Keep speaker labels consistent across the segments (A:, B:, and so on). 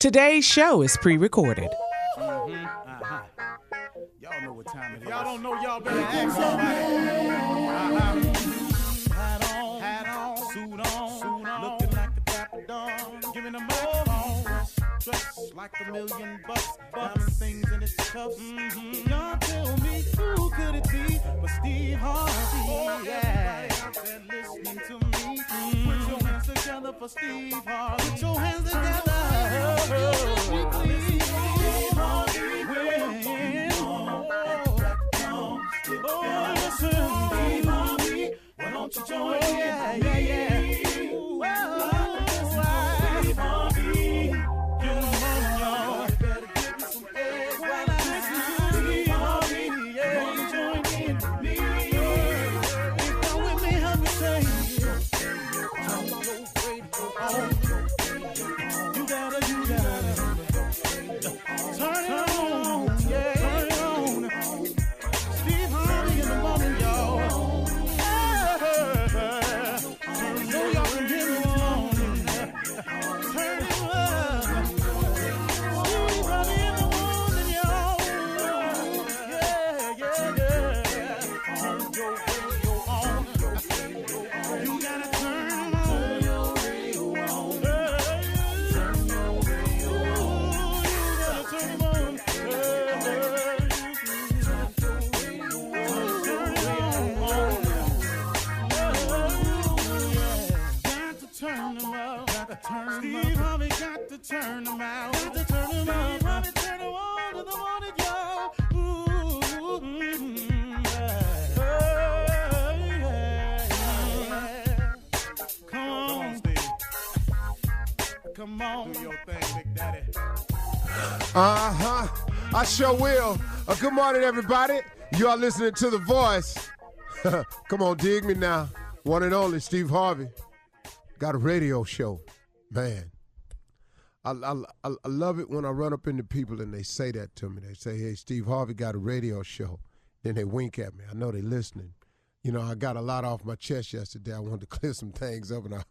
A: Today's show is pre-recorded.
B: Y'all know what time it is. Y'all don't know, y'all better ask somebody. Hat on, suit on, looking like a dapper dog, giving them all dressed like $1,000,000, diamond things in its cuffs. Y'all tell me who could it be but Steve Harvey? Everybody out there listening to me, put your hands together for Steve Harvey. Put your hands together. Why don't you join me? Steve Harvey. Come on, y'all. Better give me some eggs while I listen to Steve Harvey. Yeah, join in with me. If you're with me, help me say, turn your radio on. You gotta turn it on. Yeah, turn it on. Steve Harvey in the morning, y'all. Steve Harvey got to turn them out. Got to turn them out. Steve Harvey turn them on to the morning, y'all. Come on, Steve. Come on. Do your thing, Big Daddy.
C: I sure will. Good morning, everybody. You are listening to The Voice. Come on, dig me now. One and only Steve Harvey. Got a radio show. Man, I love it when I run up into people and they say that to me. They say, hey, Steve Harvey got a radio show. Then they wink at me. I know they're listening. You know, I got a lot off my chest yesterday. I wanted to clear some things up, and I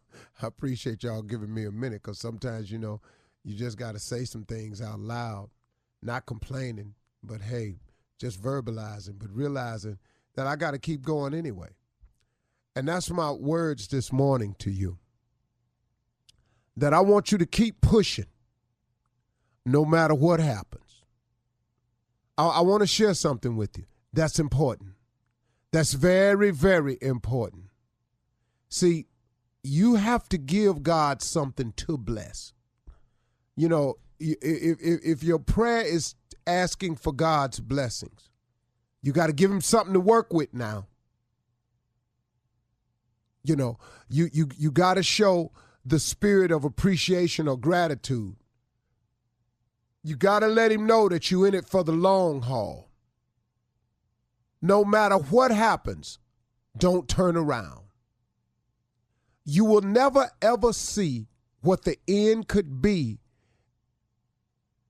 C: appreciate y'all giving me a minute, because sometimes, you know, you just got to say some things out loud, not complaining, but, hey, just verbalizing, but realizing that I got to keep going anyway. And that's my words this morning to you. That I want you to keep pushing no matter what happens. I want to share something with you that's important. That's very, very important. See, you have to give God something to bless. You know, if your prayer is asking for God's blessings, you got to give him something to work with now. You know, you got to show the spirit of appreciation or gratitude. You got to let him know that you're in it for the long haul. No matter what happens, don't turn around. You will never, ever see what the end could be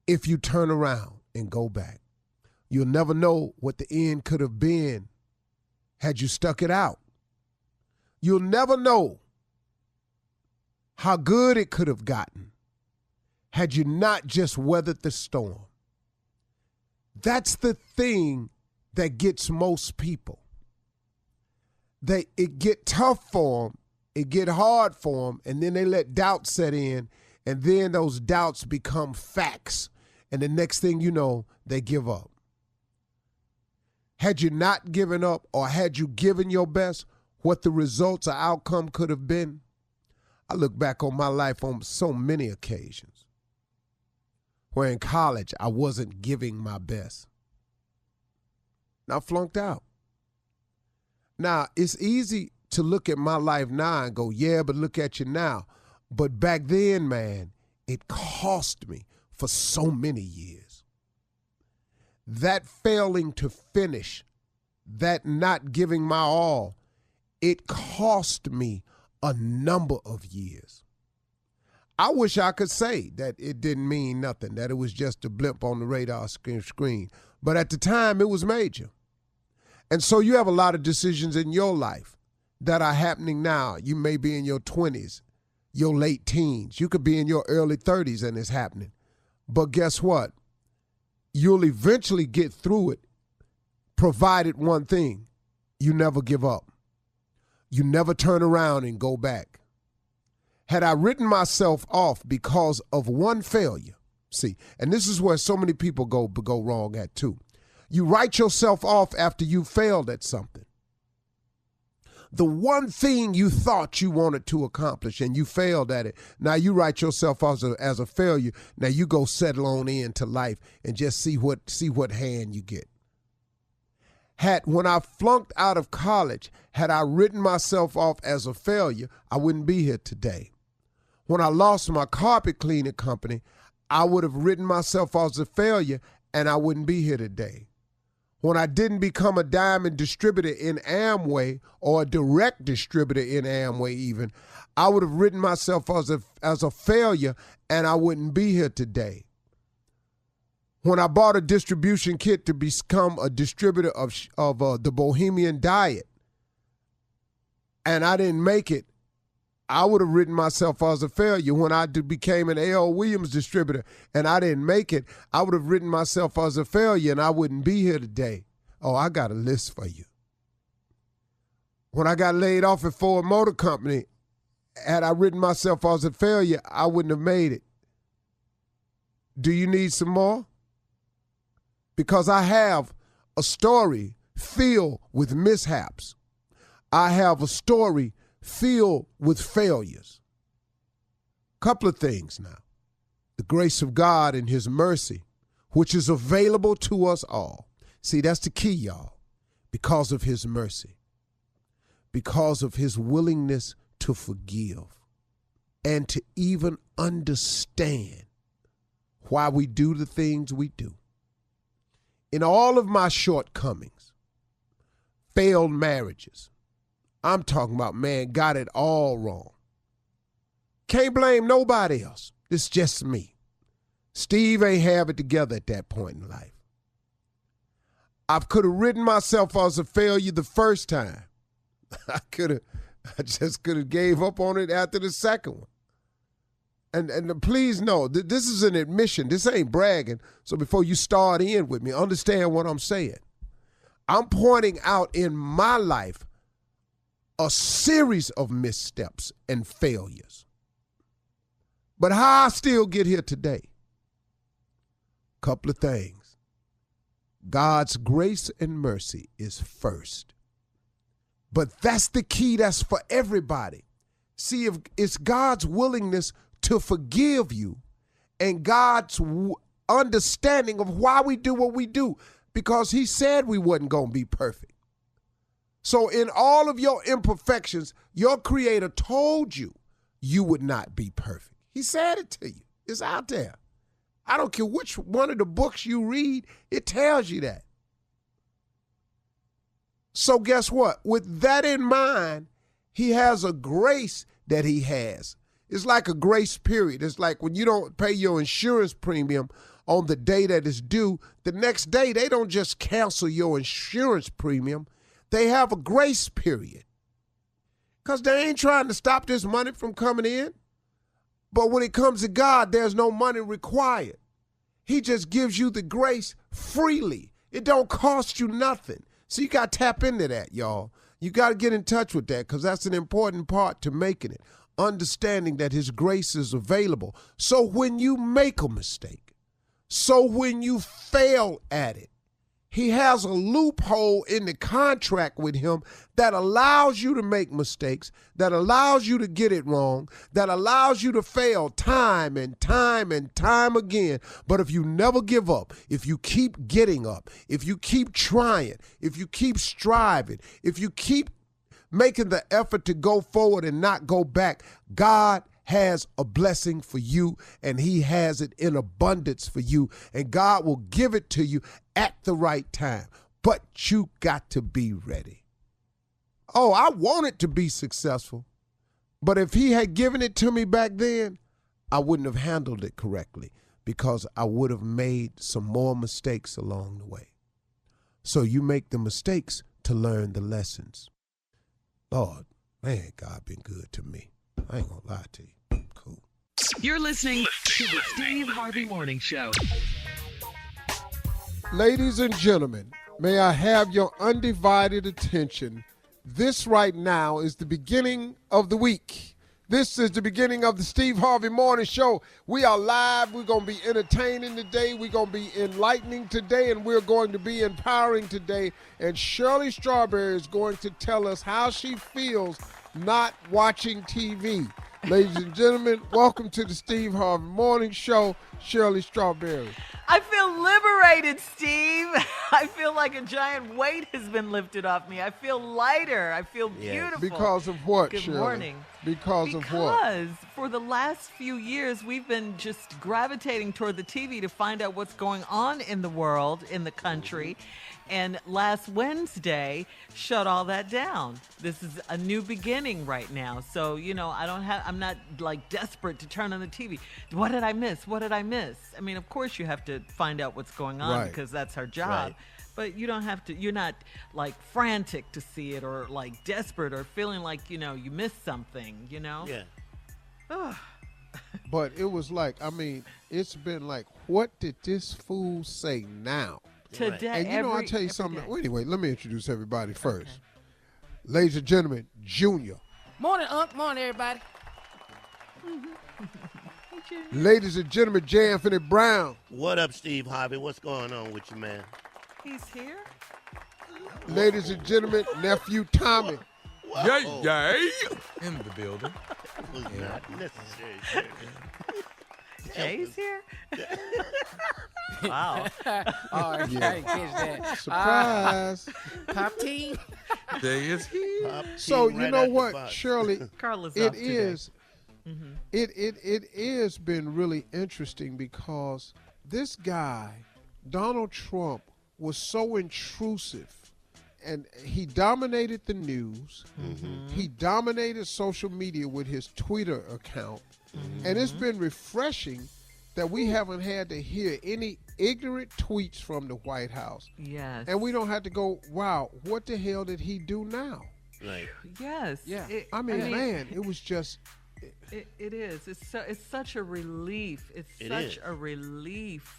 C: if you turn around and go back. You'll never know what the end could have been had you stuck it out. You'll never know how good it could have gotten had you not just weathered the storm. That's the thing that gets most people. It get tough for them, it get hard for them, and then they let doubt set in, and then those doubts become facts, and the next thing you know, they give up. Had you not given up, or had you given your best, what the results or outcome could have been? I look back on my life on so many occasions where in college I wasn't giving my best. And I flunked out. Now, it's easy to look at my life now and go, yeah, but look at you now. But back then, man, it cost me for so many years. That failing to finish, that not giving my all, it cost me a number of years. I wish I could say that it didn't mean nothing, that it was just a blip on the radar screen. But at the time, it was major. And so you have a lot of decisions in your life that are happening now. You may be in your 20s, your late teens. You could be in your early 30s and it's happening. But guess what? You'll eventually get through it, provided one thing: you never give up. You never turn around and go back. Had I written myself off because of one failure, see, and this is where so many people go wrong at too. You write yourself off after you failed at something. The one thing you thought you wanted to accomplish and you failed at it, now you write yourself off as a failure. Now you go settle on into life and just see what hand you get. When I flunked out of college, had I written myself off as a failure, I wouldn't be here today. When I lost my carpet cleaning company, I would have written myself off as a failure and I wouldn't be here today. When I didn't become a diamond distributor in Amway or a direct distributor in Amway even, I would have written myself as a failure and I wouldn't be here today. When I bought a distribution kit to become a distributor of the Bohemian Diet and I didn't make it, I would have written myself as a failure. When I became an A.L. Williams distributor and I didn't make it, I would have written myself as a failure and I wouldn't be here today. Oh, I got a list for you. When I got laid off at Ford Motor Company, had I written myself as a failure, I wouldn't have made it. Do you need some more? Because I have a story filled with mishaps. I have a story filled with failures. Couple of things now. The grace of God and his mercy, which is available to us all. See, that's the key, y'all. Because of his mercy. Because of his willingness to forgive. And to even understand why we do the things we do. In all of my shortcomings, failed marriages, I'm talking about, man, got it all wrong. Can't blame nobody else. It's just me. Steve ain't have it together at that point in life. I could have written myself as a failure the first time. I just could have gave up on it after the second one. And please know, this is an admission. This ain't bragging. So before you start in with me, understand what I'm saying. I'm pointing out in my life a series of missteps and failures. But how I still get here today? Couple of things. God's grace and mercy is first. But that's the key. That's for everybody. See, if it's God's willingness to forgive you and God's understanding of why we do what we do, because he said we wasn't going to be perfect. So in all of your imperfections, your creator told you you would not be perfect. He said it to you. It's out there. I don't care which one of the books you read, it tells you that. So guess what? With that in mind, he has a grace that he has. It's like a grace period. It's like when you don't pay your insurance premium on the day that it's due, the next day they don't just cancel your insurance premium. They have a grace period because they ain't trying to stop this money from coming in. But when it comes to God, there's no money required. He just gives you the grace freely. It don't cost you nothing. So you got to tap into that, y'all. You got to get in touch with that because that's an important part to making it. Understanding that his grace is available. So when you make a mistake, so when you fail at it, he has a loophole in the contract with him that allows you to make mistakes, that allows you to get it wrong, that allows you to fail time and time and time again. But if you never give up, if you keep getting up, if you keep trying, if you keep striving, if you keep making the effort to go forward and not go back, God has a blessing for you, and he has it in abundance for you, and God will give it to you at the right time. But you got to be ready. Oh, I wanted to be successful, but if he had given it to me back then, I wouldn't have handled it correctly because I would have made some more mistakes along the way. So you make the mistakes to learn the lessons. Lord, man, God been good to me. I ain't gonna lie to you. Cool.
A: You're listening to the Steve Harvey Morning Show.
C: Ladies and gentlemen, may I have your undivided attention? This right now is the beginning of the week. This is the beginning of the Steve Harvey Morning Show. We are live. We're going to be entertaining today. We're going to be enlightening today, and we're going to be empowering today. And Shirley Strawberry is going to tell us how she feels not watching TV. Ladies and gentlemen, welcome to the Steve Harvey Morning Show, Shirley Strawberry.
D: I feel liberated, Steve. I feel like a giant weight has been lifted off me. I feel lighter. I feel beautiful.
C: Because of what,
D: Good
C: Shirley?
D: morning.
C: Because of what?
D: Because for the last few years, we've been just gravitating toward the TV to find out what's going on in the world, in the country. And last Wednesday shut all that down. This is a new beginning right now. So, I'm not like desperate to turn on the TV. What did I miss? What did I miss? I mean, of course you have to find out what's going on because that's our job.
E: Right.
D: But you don't have to, you're not like frantic to see it or like desperate or feeling like, you missed something,
E: Yeah.
D: Ugh.
C: But it was like, it's been like, what did this fool say now?
D: Today,
C: And I'll tell you
D: every
C: something.
D: day.
C: Well, anyway, let me introduce everybody first. Okay. Ladies and gentlemen, Junior.
F: Morning, Unc. Morning, everybody.
C: Ladies and gentlemen, J. Anthony Brown.
E: What up, Steve Harvey? What's going on with you, man?
D: He's here.
C: Ladies and gentlemen, nephew Tommy.
G: Yay! In the building.
E: That was not necessary.
D: Jay's here? Wow.
F: Oh, I didn't catch that.
C: Surprise.
F: Pop team.
G: Jay is here.
C: So, you know what, Shirley?
D: Carla's
C: It
D: off today.
C: is. It is been really interesting because this guy, Donald Trump, was so intrusive, and he dominated the news. He dominated social media with his Twitter account, and it's been refreshing that we haven't had to hear any ignorant tweets from the White House.
D: Yes.
C: And we don't have to go, wow, what the hell did he do now?
E: Right.
D: Yes.
F: Yeah.
C: Man, it was just...
D: It is. It's such a relief. It's such a relief,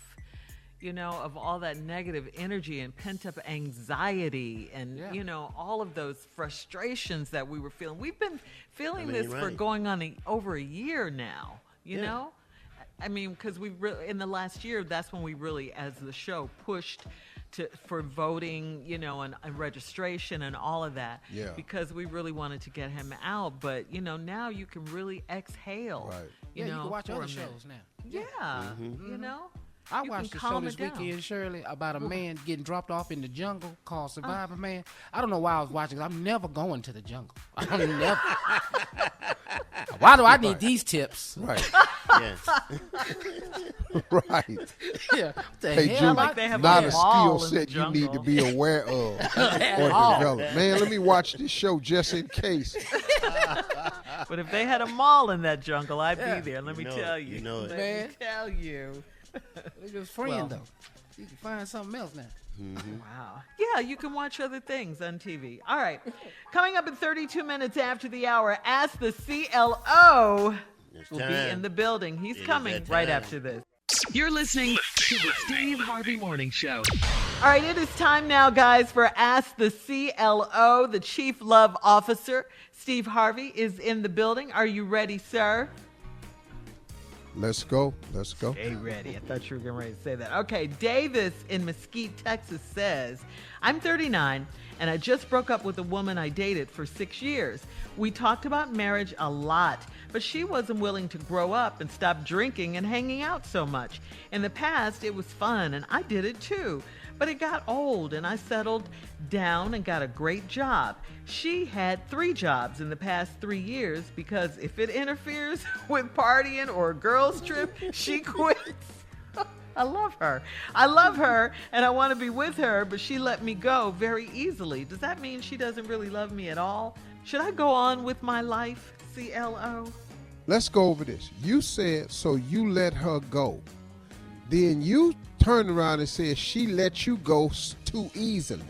D: of all that negative energy and pent-up anxiety and, all of those frustrations that we were feeling. We've been feeling this for going on over a year now, you know? I mean, because in the last year, that's when we really, as the show, pushed for voting, and registration and all of that.
C: Yeah.
D: Because we really wanted to get him out. But, now you can really exhale.
C: Right.
F: You can watch
D: for
F: other
D: a minute.
F: shows now.
D: Yeah.
F: I
D: You
F: watched
D: can
F: the show
D: calm
F: this
D: it down.
F: weekend, Shirley, about a man getting dropped off in the jungle called Survivor Man. I don't know why I was watching it. I'm never going to the jungle. I'm never. Why do I need these tips?
C: Right.
E: Yes.
C: Right.
F: Yeah. What the
C: Hey,
F: hell?
C: Junior,
D: like they have
C: not
D: a
C: a
D: mall
C: skill
D: in the
C: set you need to
D: jungle.
C: be aware of or develop. Man, let me watch this show just in case.
D: But if they had a mall in that jungle, I'd be there. Let me
E: know
D: tell
E: it.
D: you.
E: You know it.
D: Let
F: Man.
D: me tell you.
F: They're just friends, though. You can find something else now.
D: Wow. Yeah, you can watch other things on TV. All right. Coming up in 32 minutes after the hour, Ask the CLO will be in the building. He's coming
E: that
D: right
E: time.
D: after this.
A: You're listening to the Steve Harvey Morning Show.
D: All right, it is time now, guys, for Ask the CLO. The Chief Love Officer, Steve Harvey, is in the building. Are you ready, sir?
C: Let's go. Let's go.
D: Stay ready. I thought you were getting ready to say that. Okay, Davis in Mesquite, Texas says, I'm 39 and I just broke up with a woman I dated for 6 years. We talked about marriage a lot, but she wasn't willing to grow up and stop drinking and hanging out so much. In the past, it was fun and I did it too. But it got old and I settled down and got a great job. She had 3 jobs in the past 3 years because if it interferes with partying or a girls trip, she quits. I love her. I love her and I want to be with her, but she let me go very easily. Does that mean she doesn't really love me at all? Should I go on with my life, CLO?
C: Let's go over this. You said, so you let her go. Then you turned around and said she let you go too easily.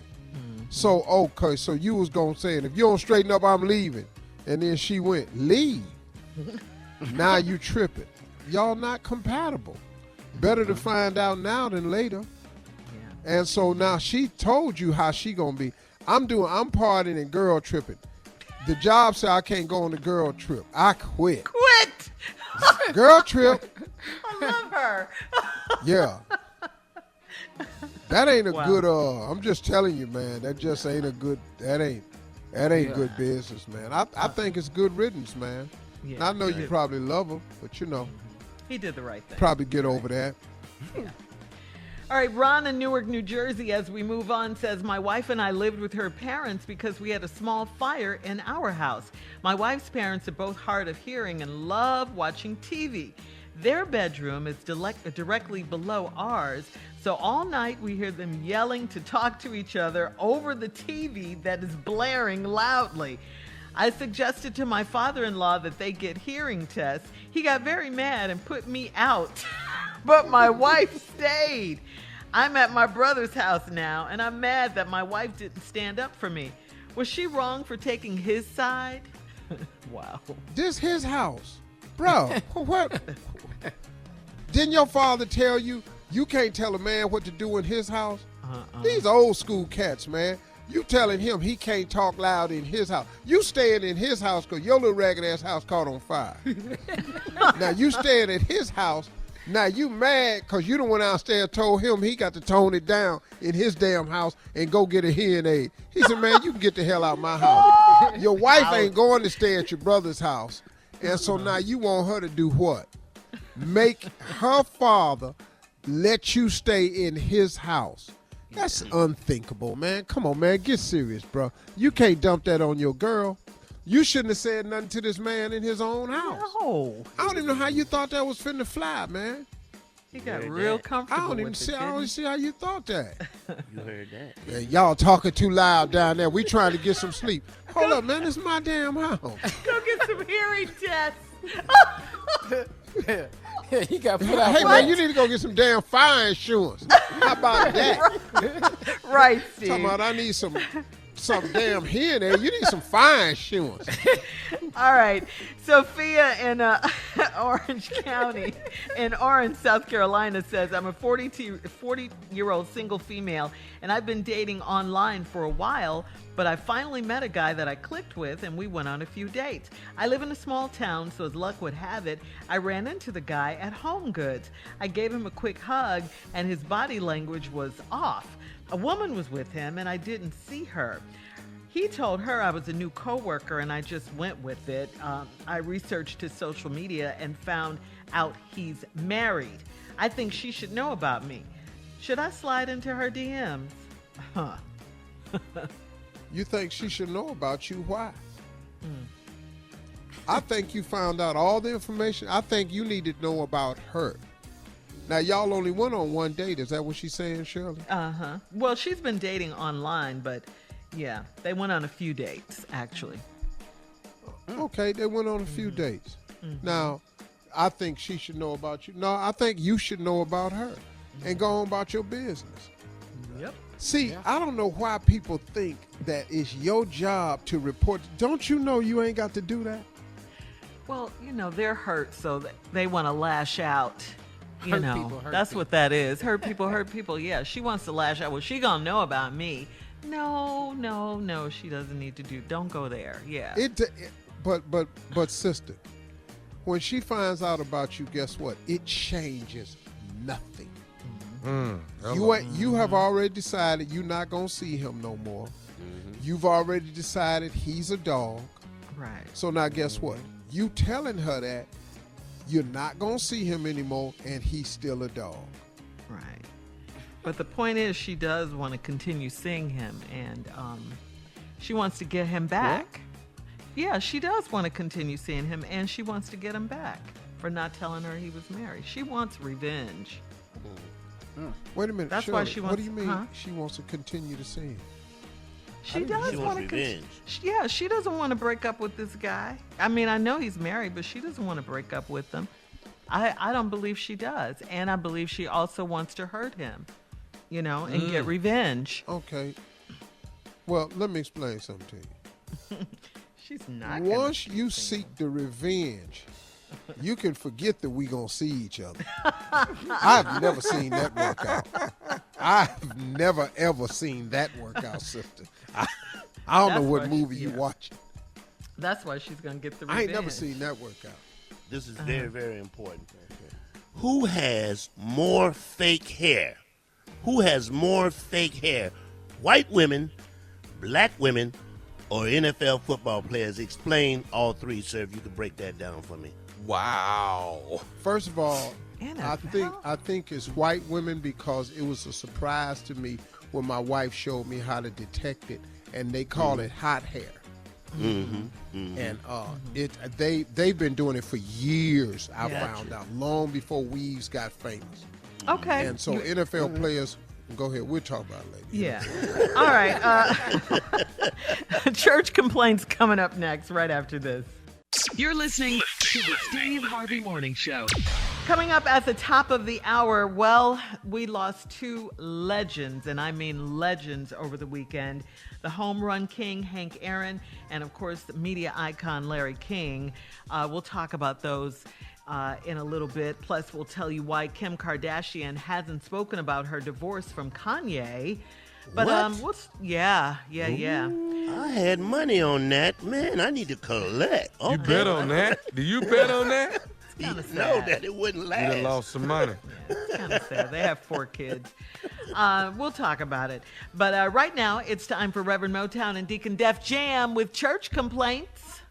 C: So, okay, so you was going to say, if you don't straighten up, I'm leaving. And then she went, leave. Now you tripping. y'all not compatible. Better to find out now than later. Yeah. And so now she told you how she gonna be. I'm partying and girl tripping. The job said I can't go on the girl trip. I quit.
D: Quit.
C: Girl trip.
D: I love her.
C: Yeah. That ain't a good. I'm just telling you, man. That just ain't a good. That ain't good business, man. I think it's good riddance, man. Yeah, I know you probably love her, but you know.
D: He did the right thing.
C: Probably get over that.
D: Yeah. All right, Ron in Newark, New Jersey, as we move on, says, my wife and I lived with her parents because we had a small fire in our house. My wife's parents are both hard of hearing and love watching TV. Their bedroom is directly below ours, so all night we hear them yelling to talk to each other over the TV that is blaring loudly. I suggested to my father-in-law that they get hearing tests. He got very mad and put me out, but my wife stayed. I'm at my brother's house now, and I'm mad that my wife didn't stand up for me. Was she wrong for taking his side? Wow.
C: This his house. Bro, what? Didn't your father tell you can't tell a man what to do in his house? These old school cats, man. You telling him he can't talk loud in his house. You staying in his house because your little ragged ass house caught on fire. Now you staying at his house. Now you mad because you done went downstairs and told him he got to tone it down in his damn house and go get a hearing aid. He said, man, you can get the hell out of my house. Your wife ain't going to stay at your brother's house. And so now you want her to do what? Make her father let you stay in his house. That's unthinkable, man. Come on, man. Get serious, bro. You can't dump that on your girl. You shouldn't have said nothing to this man in his own house.
D: No.
C: I don't even know how you thought that was finna fly, man.
D: He got real comfortable.
C: I don't even see how you thought that.
E: You heard that.
C: Man, y'all talking too loud down there. We trying to get some sleep. Hold up, man. This is my damn house.
D: Go get some hearing tests.
F: Yeah, he got put out.
C: Hey, man, you need to go get some damn fire insurance. How about that?
D: Right, Steve.
C: Talking about I need some damn hearing aid. You need some fire insurance.
D: All right. Sophia in Orange County in Orange, South Carolina says, I'm a 40-year-old single female, and I've been dating online for a while, but I finally met a guy that I clicked with, and we went on a few dates. I live in a small town, so as luck would have it, I ran into the guy at Home Goods. I gave him a quick hug, and his body language was off. A woman was with him, and I didn't see her. He told her I was a new coworker, and I just went with it. I researched his social media and found out he's married. I think she should know about me. Should I slide into her DMs? Huh.
C: You think she should know about you? Why? I think you found out all the information. I think you need to know about her. Now, y'all only went on one date. Is that what she's saying, Shirley?
D: Uh-huh. Well, she's been dating online, but yeah, they went on a few dates, actually.
C: Okay, they went on a few dates. Now, I think she should know about you. No, I think you should know about her and go on about your business.
D: Yep.
C: See, I don't know why people think that it's your job to report. Don't you know you ain't got to do that?
D: Well, they're hurt, so they want to lash out.
F: Hurt people,
D: That's what that is. Hurt people. Yeah, she wants to lash out. Well, she gonna know about me. No, she doesn't need to do. Don't go there. Yeah.
C: But sister, when she finds out about you, guess what? It changes nothing. You have already decided you're not gonna see him no more. You've already decided he's a dog.
D: Right.
C: So now guess what? You telling her that you're not gonna see him anymore, and he's still a dog.
D: Right. But the point is, she does want to continue seeing him, and she wants to get him back.
C: What?
D: Yeah, she does want to continue seeing him, and she wants to get him back for not telling her he was married. She wants revenge.
C: Wait a minute.
D: That's
C: Shirley,
D: why she wants.
C: What do you mean?
D: Huh?
C: She wants to continue to see him.
D: She does want to.
E: revenge.
D: Yeah, she doesn't want to break up with this guy. I mean, I know he's married, but she doesn't want to break up with him. I don't believe she does, and I believe she also wants to hurt him, and get revenge.
C: Okay. Well, let me explain something to you.
D: She's not.
C: Once you seek the revenge, You can forget that we gonna see each other. I've never seen that work out. I've never ever seen that work out, sister. I don't know
D: That's
C: what
D: why
C: movie
D: she-
C: you
D: yeah.
C: watching.
D: That's why she's gonna get the
C: I
D: revenge.
C: ain't never seen that work out.
E: This is very, very important. Who has more fake hair? Who has more fake hair? White women, black women, or NFL football players? Explain all three, sir, if you could break that down for me.
G: Wow.
C: First of all,
D: NFL?
C: I think it's white women because it was a surprise to me when my wife showed me how to detect it, and they call it hot hair. And they've been doing it for years. I found out long before weaves got famous.
D: Okay.
C: And so NFL players, go ahead. We'll talk about it later.
D: Yeah. All right. Church complaints coming up next, right after this.
A: You're listening to the Steve Harvey Morning Show.
D: Coming up at the top of the hour, well, we lost two legends, and I mean legends, over the weekend. The home run king, Hank Aaron, and of course, the media icon, Larry King. We'll talk about those in a little bit. Plus, we'll tell you why Kim Kardashian hasn't spoken about her divorce from Kanye. But yeah.
E: I had money on that. Man, I need to collect.
G: You bet on that? Do you bet on that?
D: kinda
E: know
D: sad.
E: that it wouldn't
G: You
E: last.
G: done lost some money.
D: It's kind of sad. They have 4 kids. We'll talk about it. But right now, it's time for Reverend Motown and Deacon Def Jam with church complaints.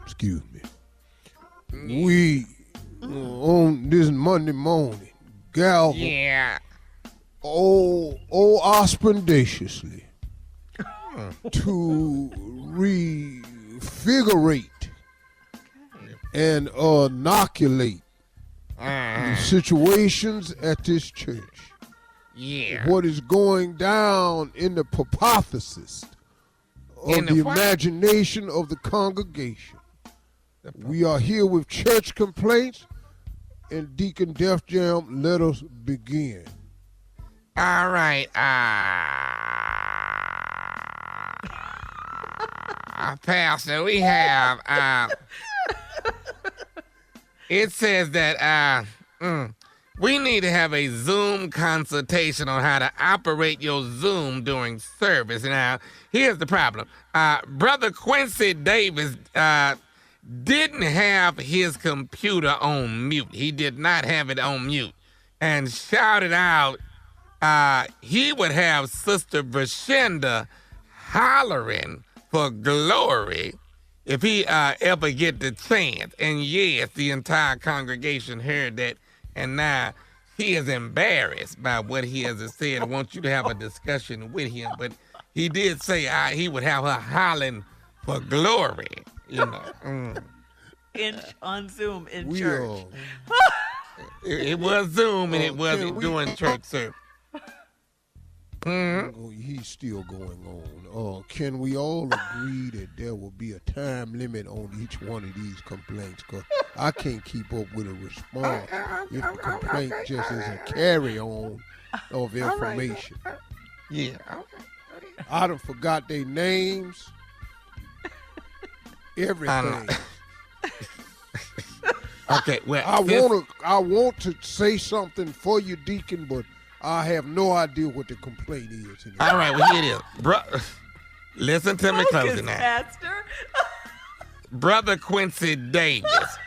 C: Excuse me. We on this Monday morning, gavel ostentaciously to refigurate and inoculate the situations at this church. What is going down in the hypothesis of the imagination of the congregation. We are here with church complaints, and Deacon Def Jam, let us begin.
F: All right. Pastor, we have, it says that we need to have a Zoom consultation on how to operate your Zoom during service. Now, here's the problem. Brother Quincy Davis didn't have his computer on mute. He did not have it on mute. And shouted out, he would have Sister Brashenda hollering for glory if he ever get the chance. And yes, the entire congregation heard that, and now he is embarrassed by what he has said. I want you to have a discussion with him, but he did say he would have her hollering for glory, you know.
D: On Zoom in church.
F: It was Zoom, and it wasn't doing church service.
C: He's still going on. Can we all agree that there will be a time limit on each one of these complaints? Because I can't keep up with a response if the complaint just is a carry-on of information.
F: Yeah.
C: I done forgot their names, everything.
F: Okay, well,
C: I want to say something for you, Deacon, but I have no idea what the complaint is.
F: All right, well, here it is. Listen to me closely now.
D: Pastor.
F: Brother Quincy Davis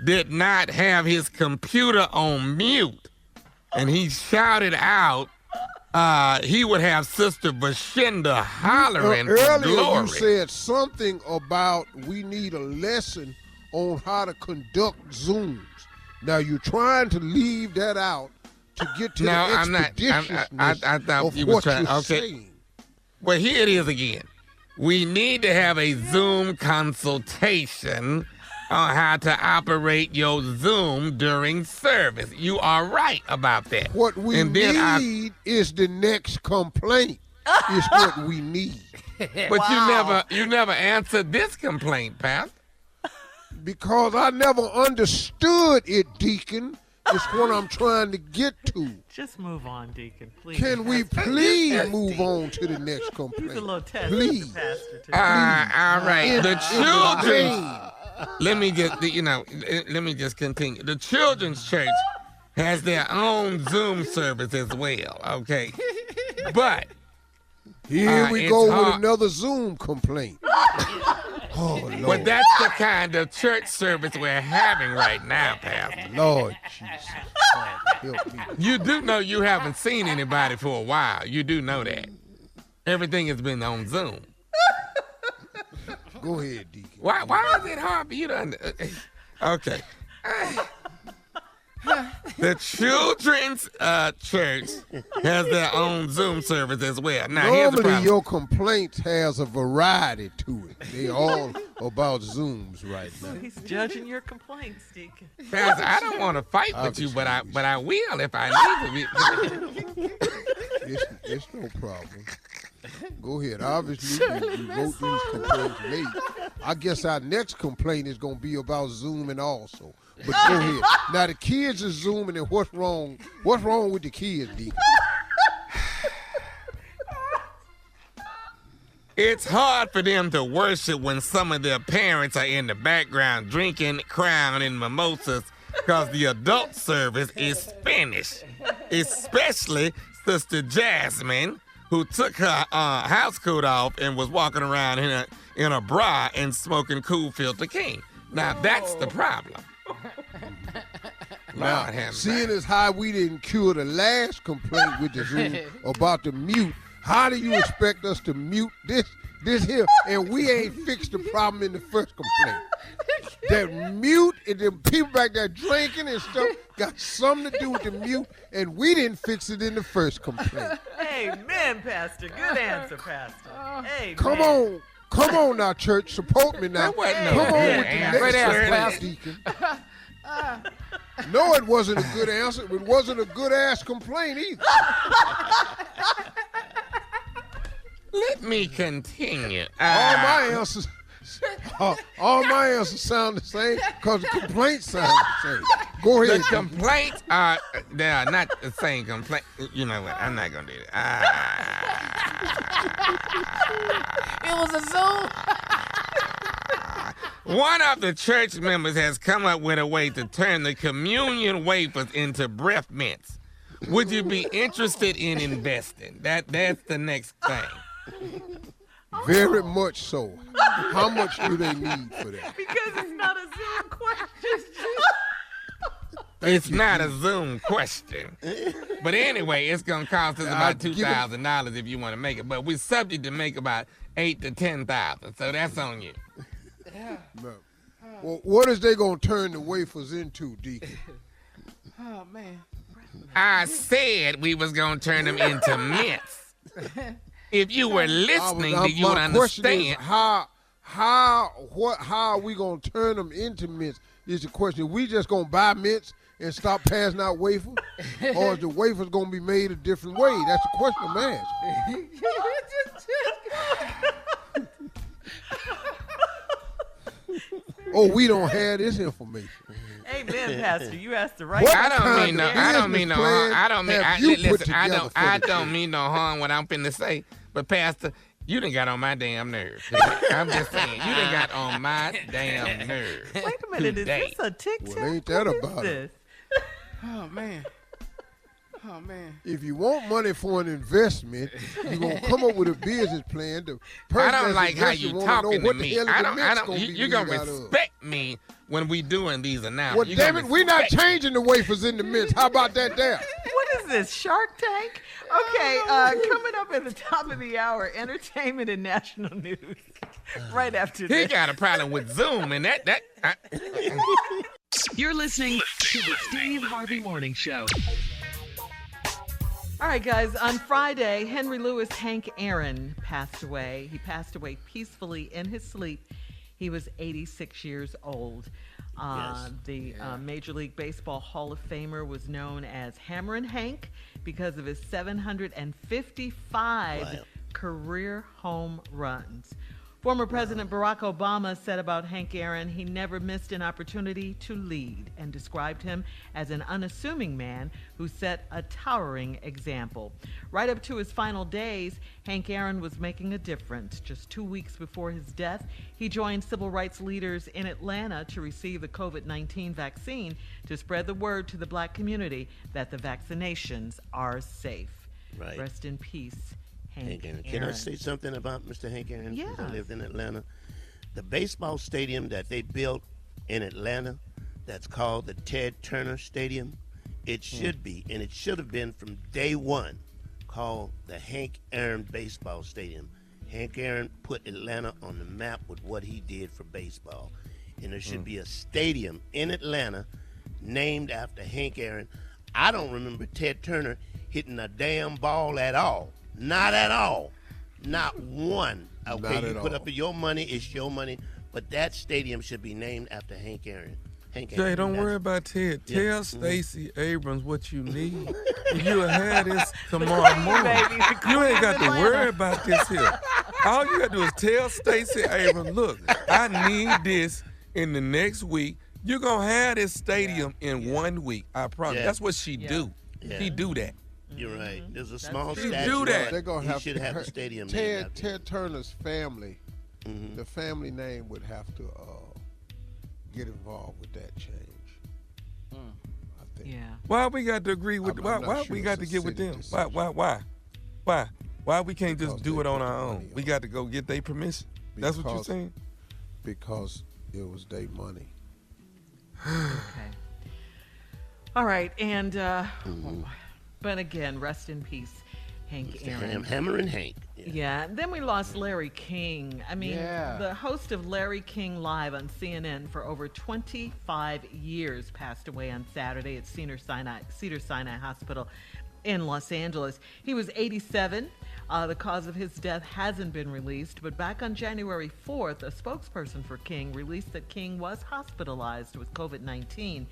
F: did not have his computer on mute, and he shouted out he would have Sister Brashenda hollering for
C: earlier
F: glory.
C: You said something about we need a lesson on how to conduct Zooms. Now you're trying to leave that out to get to the expeditiousness
F: I thought
C: of
F: you
C: what
F: were trying.
C: you're
F: Okay.
C: saying.
F: Well, here it is again. We need to have a Zoom consultation on how to operate your Zoom during service. You are right about that.
C: What we need is the next complaint. Is what we need.
F: But you never answered this complaint, Pastor.
C: Because I never understood it, Deacon, It's what I'm trying to get to.
D: Just move on, Deacon, please.
C: Can we please move on to the next
D: He's a
C: complaint?
D: little test,
C: Please.
D: Mr. Pastor. Too.
F: All right. The children.
C: Hey,
F: Let me just, let me just continue. The children's church has their own Zoom service as well, okay? But
C: here we
F: it's
C: go with
F: hard.
C: another Zoom complaint. Oh, Lord.
F: But that's the kind of church service we're having right now, Pastor.
C: Lord Jesus. God, help me.
F: You do know you haven't seen anybody for a while. You do know that. Everything has been on Zoom.
C: Go ahead, Deacon.
F: Why is it hard for you to Okay. The children's church has their own Zoom service as well. Now, here's the
C: Normally,
F: problem.
C: your complaints has a variety to it. They all about Zooms right now.
D: He's judging your complaints, Deacon.
F: Pastor, I don't want to fight with you, but I will if I need to.
C: It's no problem. Go ahead. Obviously, you wrote these complaints late. I guess our next complaint is going to be about Zooming also. But go ahead. Now, the kids are Zooming, and what's wrong? What's wrong with the kids, Deacon?
F: It's hard for them to worship when some of their parents are in the background drinking Crown and mimosas because the adult service is finished. Especially Sister Jasmine, who took her house coat off and was walking around in a bra and smoking Cool Filter King. Now, that's the problem.
C: Now,
F: Lord have
C: seeing
F: mercy.
C: as how we didn't cure the last complaint with the Zoom about the mute, how do you expect us to mute this here? And we ain't fixed the problem in the first complaint. That mute and the people back there drinking and stuff got something to do with the mute, and we didn't fix it in the first complaint.
D: Amen, Pastor. Good answer, Pastor. Amen.
C: Come on now, church. Support me now.
F: That wasn't no
C: Come on
F: good
C: with the
F: answer.
C: next
F: Great answer,
C: complaint, Deacon. No, it wasn't a good answer. It wasn't a good ass complaint either.
F: Let me continue.
C: All my answers sound the same because the complaints sound the same. Go
F: The
C: ahead.
F: complaints are, they are not the same complaint. You know what? I'm not going to do that.
B: It was a Zoom.
F: One of the church members has come up with a way to turn the communion wafers into breath mints. Would you be interested in investing? That's the next thing.
C: Very much so. How much do they need for that?
D: Because it's not a Zoom question.
F: It's not a Zoom question. But anyway, it's going to cost us about $2,000 if you want to make it. But we're subject to make about $8,000 to $10,000. So that's on you.
C: No. Well, what is they gonna turn the wafers into, Deacon?
B: Oh, man.
F: I said we was going to turn them into mints. If you were listening, then you would
C: my question is,
F: understand.
C: how are we gonna turn them into mints? Is the question. We just gonna buy mints and stop passing out wafers, or is the wafers gonna be made a different way? That's the question I'm asking. Oh, we don't have this information.
D: Amen, Pastor. You asked the right
C: What
F: I
D: question.
F: don't mean no. I don't mean no harm. I don't mean.
C: have you put
F: Listen. I
C: together
F: don't.
C: for
F: I
C: the
F: don't
C: church?
F: mean no harm. What I'm finna say, but Pastor, you done got on my damn nerves. I'm just saying, you done got on my damn nerves.
D: Wait a minute. Is
F: today.
D: this a TikTok?
C: Well, ain't that
D: What is
C: about it?
D: this?
B: Oh, man. Oh, man.
C: If you want money for an investment, you're gonna come up with a business plan. The
F: I
C: person
F: don't
C: that's
F: like how
C: investing
F: you
C: wanna know
F: talking to
C: what the
F: me.
C: hell
F: I
C: the
F: don't.
C: mint's
F: You're
C: be
F: gonna
C: made out of.
F: respect me when we doing these announcements.
C: Well,
F: You
C: damn
F: gonna
C: it, we're not
F: respect me.
C: changing the wafers in the mints. How about that there?
D: What is this, Shark Tank? Okay, coming up at the top of the hour, entertainment and national news. Right after
F: He
D: this.
F: got a problem with Zoom, and that.
A: You're listening to the Steve Harvey Morning Show.
D: All right, guys. On Friday, Henry Louis Hank Aaron passed away. He passed away peacefully in his sleep. He was 86 years old. The Major League Baseball Hall of Famer was known as Hammerin' Hank because of his 755 career home runs. Former President Barack Obama said about Hank Aaron, he never missed an opportunity to lead and described him as an unassuming man who set a towering example. Right up to his final days, Hank Aaron was making a difference. Just 2 weeks before his death, he joined civil rights leaders in Atlanta to receive the COVID-19 vaccine to spread the word to the black community that the vaccinations are safe.
E: Right.
D: Rest in peace, Hank Aaron.
E: Can I say something about Mr. Hank Aaron?
D: Yeah.
E: I lived in Atlanta. The baseball stadium that they built in Atlanta, that's called the Ted Turner Stadium, it should be, and it should have been from day one, called the Hank Aaron Baseball Stadium. Hank Aaron put Atlanta on the map with what he did for baseball. And there should be a stadium in Atlanta named after Hank Aaron. I don't remember Ted Turner hitting a damn ball at all. Not at all. Not one. Okay,
C: Not
E: you
C: at
E: put
C: all.
E: up your money, it's your money. But that stadium should be named after Hank Aaron. Hank
G: Jay,
E: Aaron.
G: don't
E: That's-
G: worry about Ted.
E: Yeah.
G: Tell Stacey Abrams what you need. You'll have this tomorrow morning.
D: Baby, the
G: You ain't
D: queen
G: got
D: of
G: to
D: Atlanta.
G: worry about this here. All you got to do is tell Stacey Abrams, look, I need this in the next week. You're going to have this stadium in 1 week. I promise.
E: Yeah.
G: That's what she do.
E: Yeah.
G: She do that.
E: You're right. There's a small
G: true.
E: statue.
G: Do that.
C: They're gonna
E: He
C: have
E: should
C: to
E: have the stadium named
C: Ted
E: after him.
C: Ted Turner's family.
E: Mhm.
C: The family name would have to get involved with that change. I think.
D: Yeah.
G: Why we got to agree with?
C: I'm
G: Why
C: not sure
G: we got to
C: it's a
G: get with
C: city
G: them?
C: decision.
G: Why we can't just
C: Because
G: do
C: they
G: it on
C: put
G: our
C: the
G: own?
C: money
G: We
C: on
G: got to go get their permission. That's what you're
C: Because-
G: saying?
C: Because it was their money.
D: Okay. All right, and but again, rest in peace, Hank Aaron.
E: Hammer and Hank.
D: Yeah, and then we lost Larry King. I mean,
B: Yeah.
D: the host of Larry King Live on CNN for over 25 years passed away on Saturday at Cedar Sinai Hospital in Los Angeles. He was 87. The cause of his death hasn't been released, but back on January 4th, a spokesperson for King released that King was hospitalized with COVID-19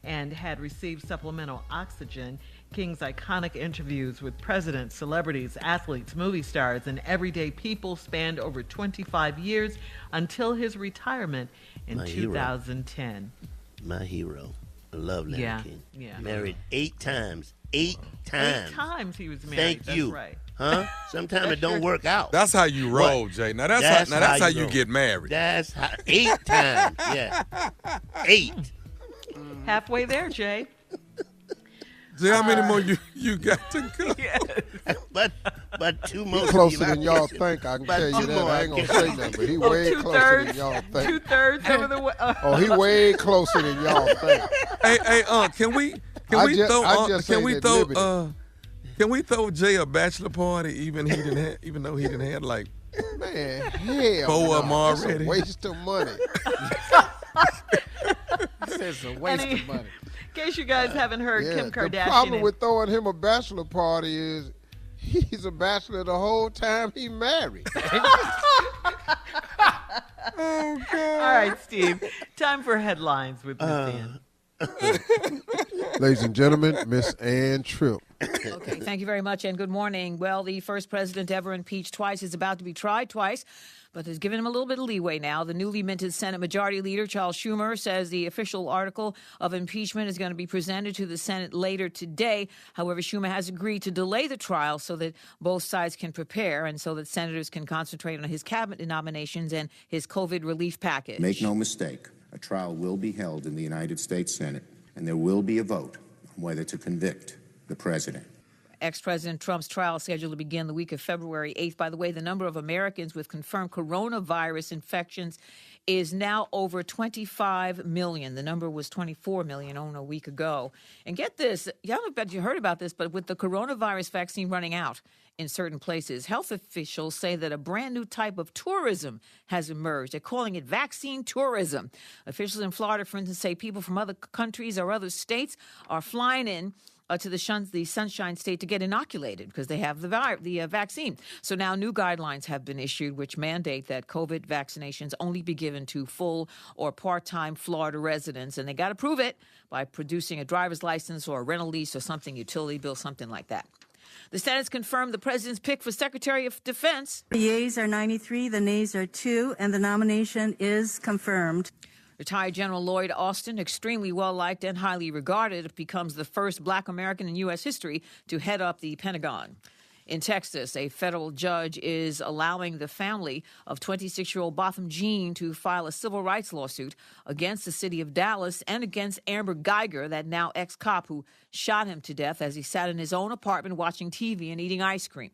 D: and had received supplemental oxygen. King's iconic interviews with presidents, celebrities, athletes, movie stars, and everyday people spanned over 25 years until his retirement in
E: My hero.
D: 2010.
E: My hero. I love Larry
D: Yeah,
E: King.
D: yeah.
E: Married 8 times. 8 times.
D: 8 times he was married.
E: Thank
D: That's
E: you.
D: right.
E: Huh? Sometimes it don't work out.
G: That's how you roll, Jay. Now that's how you
E: roll.
G: get married.
E: That's how 8 times. Yeah. 8.
D: Halfway there, Jay.
G: Jay, how many more you got to go?
E: But 2 more.
C: He closer than y'all think. I can
E: But
C: tell you
E: 2
C: that.
E: more,
C: I ain't gonna
E: I
C: say
E: guess.
C: nothing, but he way closer than
D: Two-thirds,
C: y'all think.
D: two-thirds over the way.
C: Oh, he way closer than y'all think.
G: Hey, can we
C: I just
G: can
C: ain't
G: we
C: at
G: throw
C: liberty.
G: can we throw Jay a bachelor party even though he didn't have like
C: Man, hell
G: 4 of them
C: no. That's
G: already?
C: a waste of money.
B: It's a waste
D: Any-
B: of money.
D: In case you guys haven't heard,
C: Yeah,
D: Kim Kardashian.
C: the problem
D: and-
C: with throwing him a bachelor party is he's a bachelor the whole time he married.
G: Oh God.
D: All right, Steve. Time for headlines with Miss Ann.
C: Ladies and gentlemen, Miss Ann Tripp.
H: Okay, thank you very much, and good morning. Well, the first president ever impeached twice is about to be tried twice, but has given him a little bit of leeway now. The newly minted Senate Majority Leader, Charles Schumer, says the official article of impeachment is going to be presented to the Senate later today. However, Schumer has agreed to delay the trial so that both sides can prepare and so that senators can concentrate on his cabinet nominations and his COVID relief package.
I: Make no mistake, a trial will be held in the United States Senate, and there will be a vote on whether to convict the president.
H: Ex-President Trump's trial is scheduled to begin the week of February 8th. By the way, the number of Americans with confirmed coronavirus infections is now over 25 million. The number was 24 million only a week ago. And get this, I don't bet you heard about this, but with the coronavirus vaccine running out in certain places, health officials say that a brand new type of tourism has emerged. They're calling it vaccine tourism. Officials in Florida, for instance, say people from other countries or other states are flying in to the Sunshine State to get inoculated because they have the vaccine. So now new guidelines have been issued which mandate that COVID vaccinations only be given to full or part-time Florida residents. And they got to prove it by producing a driver's license or a rental lease or something, utility bill, something like that. The Senate's confirmed the president's pick for Secretary of Defense.
J: The yeas are 93, the nays are 2, and the nomination is confirmed.
H: Retired General Lloyd Austin, extremely well-liked and highly regarded, becomes the first black American in U.S. history to head up the Pentagon. In Texas, a federal judge is allowing the family of 26-year-old Botham Jean to file a civil rights lawsuit against the city of Dallas and against Amber Geiger, that now ex-cop who shot him to death as he sat in his own apartment watching TV and eating ice cream.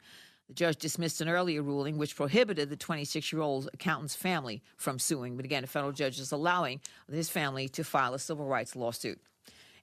H: The judge dismissed an earlier ruling which prohibited the 26-year-old accountant's family from suing. But again, a federal judge is allowing his family to file a civil rights lawsuit.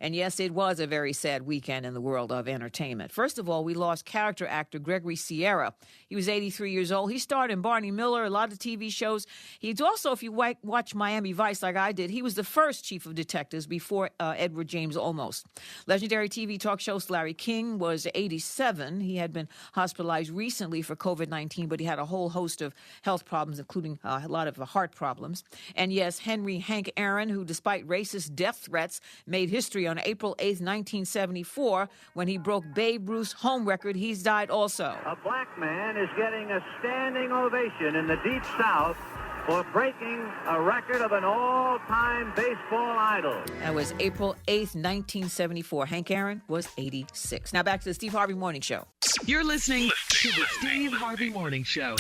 H: And yes, it was a very sad weekend in the world of entertainment. First of all, we lost character actor Gregory Sierra. He was 83 years old. He starred in Barney Miller, a lot of TV shows. He's also, if you watch Miami Vice like I did, he was the first chief of detectives before Edward James Olmos. Legendary TV talk show host Larry King was 87. He had been hospitalized recently for COVID-19, but he had a whole host of health problems, including a lot of heart problems. And yes, Henry Hank Aaron, who despite racist death threats, made history on April 8th, 1974, when he broke Babe Ruth's home record. He's died also.
K: A black man is getting a standing ovation in the Deep South for breaking a record of an all-time baseball idol.
H: That was April 8th, 1974. Hank Aaron was 86. Now back to the Steve Harvey Morning Show.
A: You're listening to the Steve Harvey Morning Show.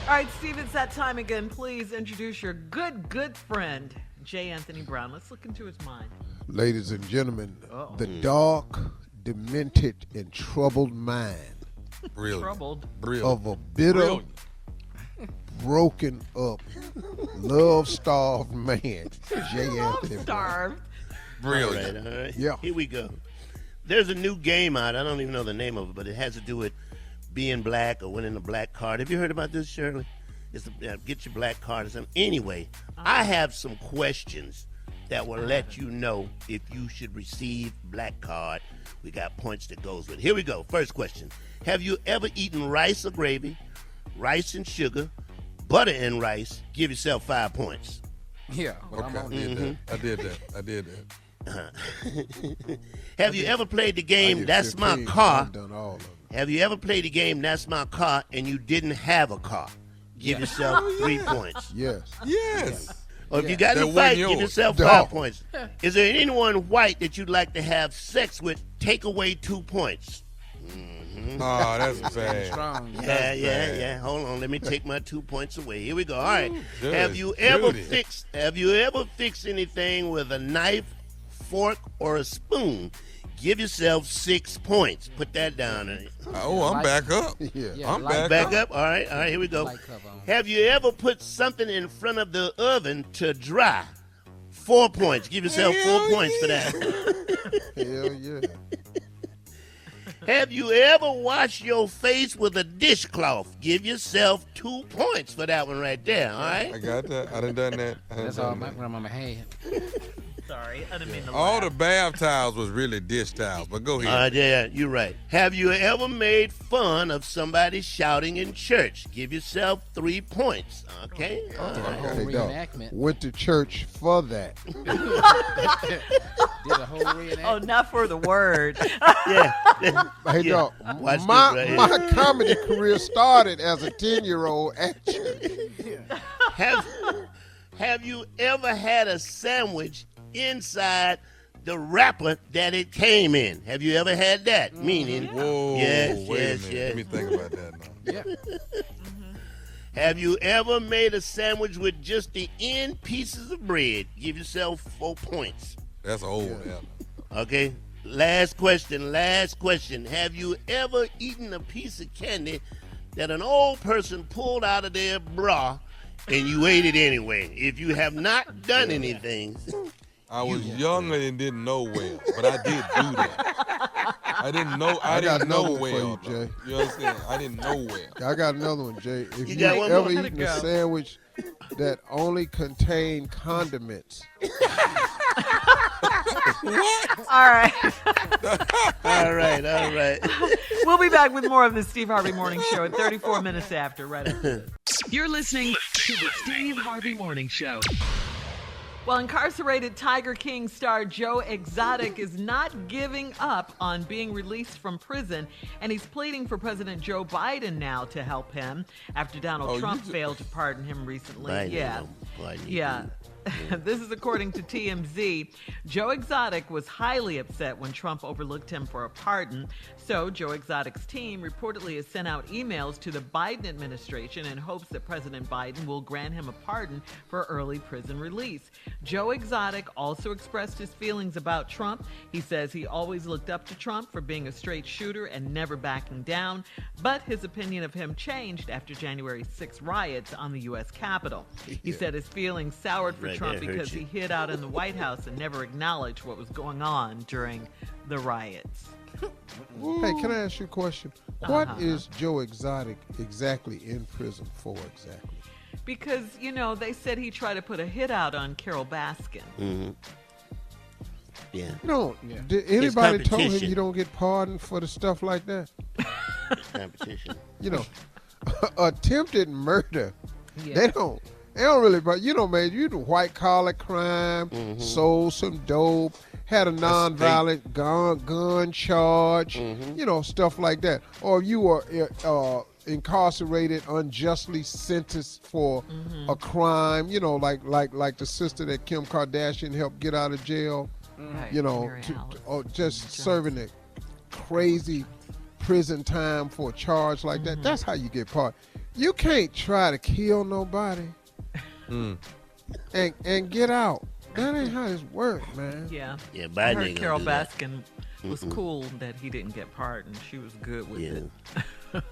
D: All right, Steve, it's that time again. Please introduce your good friend, J. Anthony Brown. Let's look into his mind.
C: Ladies and gentlemen, the dark, demented, and troubled mind
D: Troubled.
C: of a bitter, broken up, love-starved man, J. Anthony Brown.
D: Starved.
E: Brilliant. All right.
C: Yeah.
E: Here we go. There's a new game out. I don't even know the name of it, but it has to do with being black or winning a black card. Have you heard about this, Shirley? It's get your black card or something. Anyway, I have some questions that will let you know if you should receive black card. We got points that goes with it. Here we go. First question. Have you ever eaten rice or gravy, rice and sugar, butter and rice? Give yourself 5 points.
G: Yeah. Okay. I did that.
E: Have you ever played the game That's My Car?
C: I've done all of them.
E: Have you ever played the game That's My Car and you didn't have a car? Give yourself 3 points.
C: Yes.
G: Yes.
E: Or if you got in a fight, give yourself 5 points. Is there anyone white that you'd like to have sex with? Take away 2 points.
G: Oh, that's bad.
E: Yeah. Hold on, let me take my 2 points away. Here we go. All right. Have you ever fixed anything with a knife, fork, or a spoon? Give yourself 6 points. Put that down.
G: Oh, I'm back up.
C: Yeah.
G: I'm
E: Back up. All right, here we go. Have you ever put something in front of the oven to dry? 4 points. Give yourself 4 points for that.
C: Hell yeah.
E: Have you ever washed your face with a dishcloth? Give yourself 2 points for that one right there, all right?
G: I got that. I done that.
L: That's all my grandmama had.
D: Sorry, I didn't mean to
G: All
D: laugh.
G: the bath towels was really dish towels, but go ahead.
E: Yeah, you're right. Have you ever made fun of somebody shouting in church? Give yourself 3 points, okay? All right.
L: Whole reenactment.
C: Went to church for that.
L: Did a whole reenactment.
D: Oh, not for the word.
E: Yeah.
C: Hey,
E: Yeah.
C: dog,
E: Watch this
C: my
E: right here.
C: my comedy career started as a 10-year-old at church.
E: Have you ever had a sandwich inside the wrapper that it came in? Have you ever had that? Meaning,
G: Whoa,
E: yes.
G: Let me think about that now.
L: Yeah.
E: Have you ever made a sandwich with just the end pieces of bread? Give yourself 4 points.
G: That's old.
E: Okay. Last question. Have you ever eaten a piece of candy that an old person pulled out of their bra and you ate it anyway? If you have not done anything.
G: I was younger and didn't know well, but I did do that. I didn't know well.
C: For you, Jay.
G: You understand? I didn't know well.
C: I got another one, Jay. If
E: You
C: you
E: got one
C: ever
E: more?
C: eaten a sandwich that only contained condiments.
D: All right.
E: All right.
D: We'll be back with more of the Steve Harvey Morning Show at 34 minutes after. Right after. You're listening to the Steve Harvey Morning Show. Well, incarcerated Tiger King star Joe Exotic is not giving up on being released from prison, and he's pleading for President Joe Biden now to help him after Donald Trump failed to pardon him recently.
E: Biden.
D: This is according to TMZ. Joe Exotic was highly upset when Trump overlooked him for a pardon. So Joe Exotic's team reportedly has sent out emails to the Biden administration in hopes that President Biden will grant him a pardon for early prison release. Joe Exotic also expressed his feelings about Trump. He says he always looked up to Trump for being a straight shooter and never backing down, but his opinion of him changed after January 6 riots on the U.S. Capitol. He said his feelings soured for Trump because he hid out in the White House and never acknowledged what was going on during the riots.
C: Hey, can I ask you a question? What is Joe Exotic exactly in prison for exactly?
D: Because, you know, they said he tried to put a hit out on Carol Baskin.
E: Mm-hmm. Yeah.
C: Did anybody told him you don't get pardoned for the stuff like that?
E: Competition.
C: You know, attempted murder. They don't really, but man, you do white collar crime, sold some dope, had a nonviolent gun charge, stuff like that. Or you were incarcerated, unjustly sentenced for a crime, like the sister that Kim Kardashian helped get out of jail, or just serving a crazy prison time for a charge like that. That's how you get pardoned. You can't try to kill nobody and get out. That ain't how this works, man.
D: Yeah.
E: Yeah, Biden
D: I heard
E: ain't
D: Carol
E: gonna
D: Baskin was cool that he didn't get pardoned. She was good with it.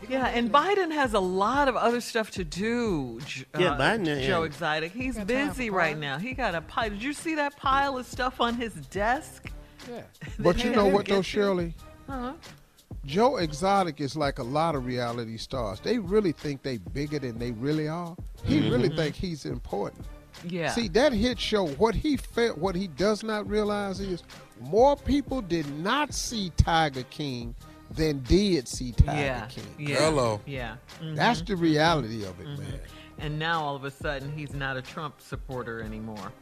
D: Yeah, and Biden has a lot of other stuff to do.
E: Biden.
D: Joe Exotic. He's busy right now. He got a pile. Did you see that pile of stuff on his desk?
L: Yeah.
C: But you know what, though, Shirley?
D: Uh-huh.
C: Joe Exotic is like a lot of reality stars. They really think they bigger than they really are. He really think he's important.
D: Yeah.
C: See, that hit show, what he does not realize is more people did not see Tiger King than did see Tiger King.
D: Yeah.
G: Hello.
D: Yeah.
C: That's the reality of it, man.
D: And now all of a sudden he's not a Trump supporter anymore.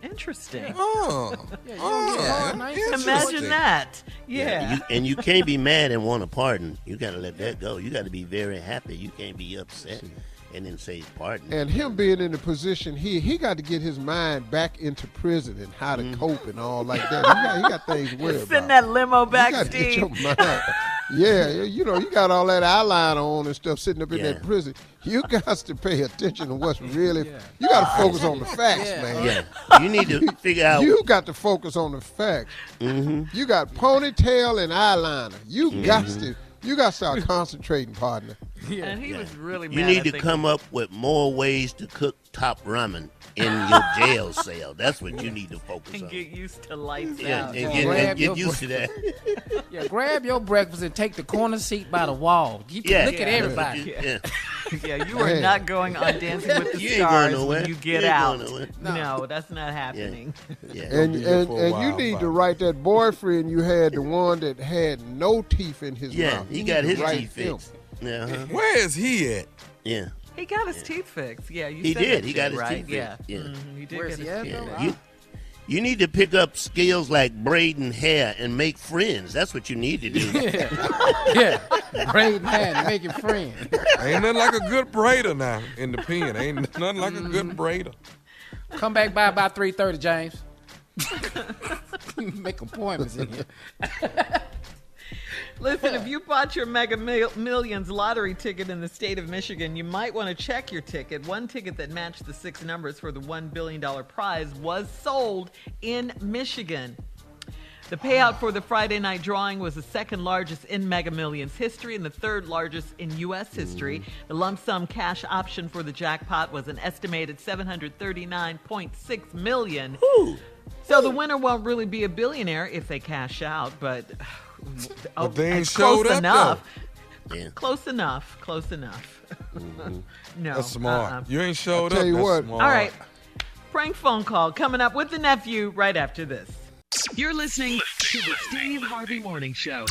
D: Interesting. Imagine that. Yeah.
E: And you can't be mad and want a pardon. You got to let that go. You got to be very happy. You can't be upset and then say pardon.
C: And him being in the position he got to get his mind back into prison and how to cope and all like that. He got things to worry about.
D: Send that limo back,
C: you got to
D: Steve.
C: get your mind. Yeah, you got all that eyeliner on and stuff sitting up in that prison. You got to pay attention to what's really. You got to focus on the facts, man.
E: Yeah, you need to figure out.
C: You got to focus on the facts. You got ponytail and eyeliner. You got to. You got to start concentrating, partner.
D: And he was really mad.
E: You need to come up with more ways to cook top ramen in your jail cell. That's what you need to focus on.
D: And get used to lights
E: And
D: out.
E: get used to that.
L: Yeah, grab your breakfast and take the corner seat by the wall. Look at everybody.
D: You are not going on Dancing with the Stars when you get out. No, that's not happening.
C: And you need to write that boyfriend you had, the one that had no teeth in his mouth.
E: He got his teeth fixed.
G: Where is he at?
E: Yeah.
D: He got his teeth fixed. Yeah,
E: he
D: said
E: did.
D: that
E: He got his
D: right?
E: teeth fixed. Yeah.
D: He did
L: Where's
D: get
L: he
D: his
L: at?
D: teeth fixed.
E: You need to pick up skills like braiding hair and make friends. That's what you need to do.
L: Braiding hair and making friends.
G: Ain't nothing like a good braider now in the pen. Ain't nothing like a good braider.
L: Come back by about 3:30, James. Make appointments in here.
D: Listen, if you bought your Mega Millions lottery ticket in the state of Michigan, you might want to check your ticket. One ticket that matched the 6 numbers for the $1 billion prize was sold in Michigan. The payout for the Friday night drawing was the second largest in Mega Millions history and the third largest in U.S. history. The lump sum cash option for the jackpot was an estimated $739.6 million. So the winner won't really be a billionaire if they cash out, but
G: they ain't
D: close
G: showed
D: enough.
E: Up, yeah.
D: Close enough. No,
G: that's smart. You ain't showed
C: I'll
G: up.
C: tell you
G: That's
C: what.
G: smart.
D: All right, prank phone call coming up with the nephew right after this.
A: You're listening to the Steve Harvey Morning Show.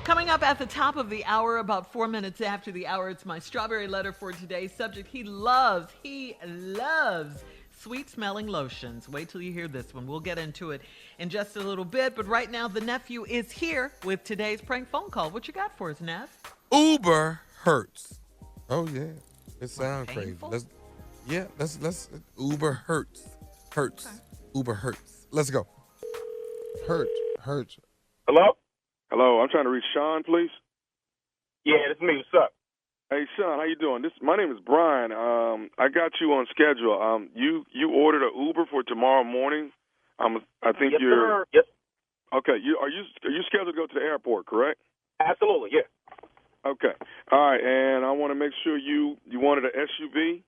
D: Coming up at the top of the hour, about 4 minutes after the hour, it's my strawberry letter for today's subject. He loves sweet-smelling lotions. Wait till you hear this one. We'll get into it in just a little bit. But right now, the nephew is here with today's prank phone call. What you got for us, Neff?
G: Uber hurts. Oh, yeah. It sounds crazy.
D: Painful?
G: Let's Uber hurts. Okay. Uber hurts. Let's go.
C: Hurts.
M: Hello? Hello, I'm trying to reach Sean, please. Yeah, that's me. What's up? Hey, Sean, how you doing? My name is Brian. I got you on schedule. You ordered an Uber for tomorrow morning. I think
N: yes,
M: you're.
N: Sir. Yes.
M: Okay. Are you scheduled to go to the airport? Correct.
N: Absolutely. Yeah.
M: Okay. All right. And I want to make sure you wanted an SUV.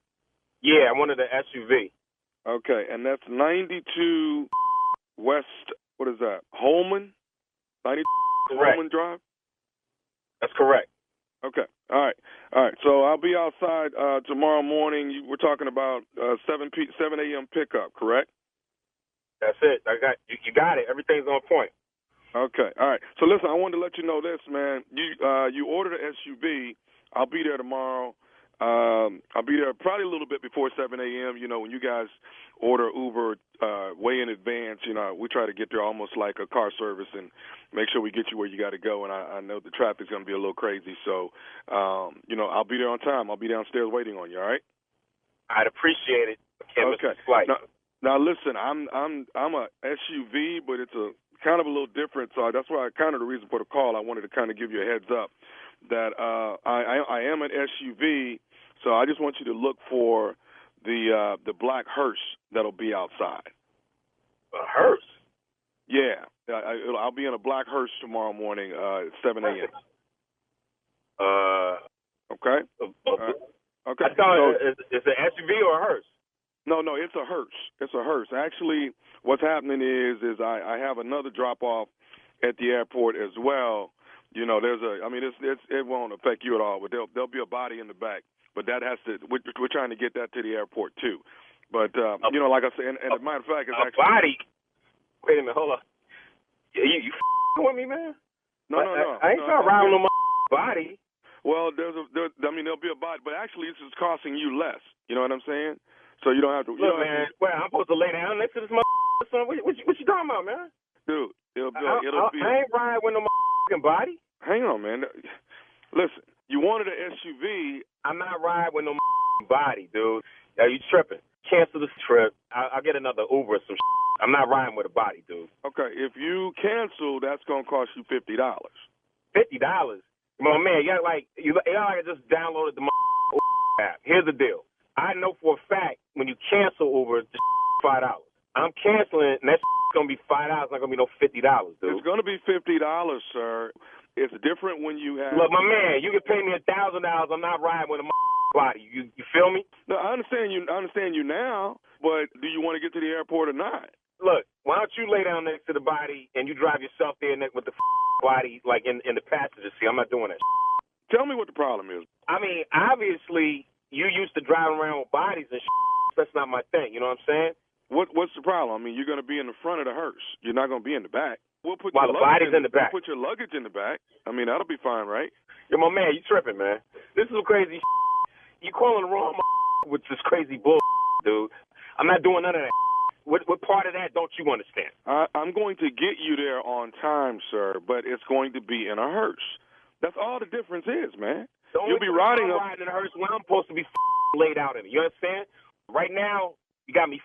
N: Yeah, I wanted an SUV.
M: Okay, and that's 92 West. What is that? Holman. 92
N: Correct.
M: Holman Drive.
N: That's correct.
M: Okay. All right. So I'll be outside tomorrow morning. We're talking about 7 a.m. pickup, correct?
N: That's it. You got it. Everything's on point.
M: Okay. All right. So listen, I wanted to let you know this, man. You ordered an SUV. I'll be there tomorrow. I'll be there probably a little bit before 7 a.m. You know, when you guys order Uber way in advance, you know, we try to get there almost like a car service and make sure we get you where you got to go. And I know the traffic's going to be a little crazy. So, you know, I'll be there on time. I'll be downstairs waiting on you, all right?
N: I'd appreciate it. Can't miss
M: Okay.
N: the flight.
M: Now listen, I'm a SUV, but it's a kind of a little different. So that's why kind of the reason for the call. I wanted to kind of give you a heads up that I am an SUV. So I just want you to look for the black hearse that'll be outside.
N: A hearse?
M: Yeah, I'll be in a black hearse tomorrow morning at 7 a.m. Okay. Okay.
N: I thought it's an SUV or a hearse.
M: No, it's a hearse. It's a hearse. Actually, what's happening is I have another drop off at the airport as well. You know, it won't affect you at all, but there'll be a body in the back. But that has to. We're trying to get that to the airport too. But you know, like I said, and as a matter of fact, it's
N: a
M: actually
N: body. Wait a minute, hold on. You with me, man?
M: No.
N: I ain't trying to ride on my body.
M: Well, there'll be a body, but actually, this is costing you less. You know what I'm saying? So you don't have to.
N: Look, man. Well, I'm supposed to lay down next to this son. What you talking about, man?
M: Dude, it'll be.
N: I ain't riding with no body.
M: Hang on, man. Listen, you wanted an SUV.
N: I'm not riding with no body, dude. Are you tripping? Cancel this trip. I'll get another Uber or some I'm not riding with a body, dude.
M: Okay, if you cancel, that's going to cost you $50. $50?
N: Come on, man. Y'all just downloaded the app. Here's the deal. I know for a fact when you cancel Uber, it's $5. I'm canceling, and that's going to be $5. It's not going to be no $50, dude.
M: It's going to be $50, sir. It's different when you have.
N: Look, my man, you can pay me $1,000. I'm not riding with a body. You feel me?
M: No, I understand you. I understand you now, but do you want to get to the airport or not?
N: Look, why don't you lay down next to the body and you drive yourself there with the body, like in the passenger seat? I'm not doing that.
M: Tell me what the problem is.
N: I mean, obviously, you used to driving around with bodies and That's not my thing. You know what I'm saying?
M: What's the problem? I mean, you're going to be in the front of the hearse. You're not going to be in the back. We'll put
N: While
M: your
N: the body's in the back.
M: We'll put your luggage in the back. I mean, that'll be fine, right?
N: Yo, my man, you tripping, man. This is crazy. You calling the wrong with this crazy bull, dude. I'm not doing none of that. What part of that don't you understand?
M: I'm going to get you there on time, sir, but it's going to be in a hearse. That's all the difference is, man. You'll be riding
N: in a hearse when I'm supposed to be laid out in it. You understand? Right now, you got me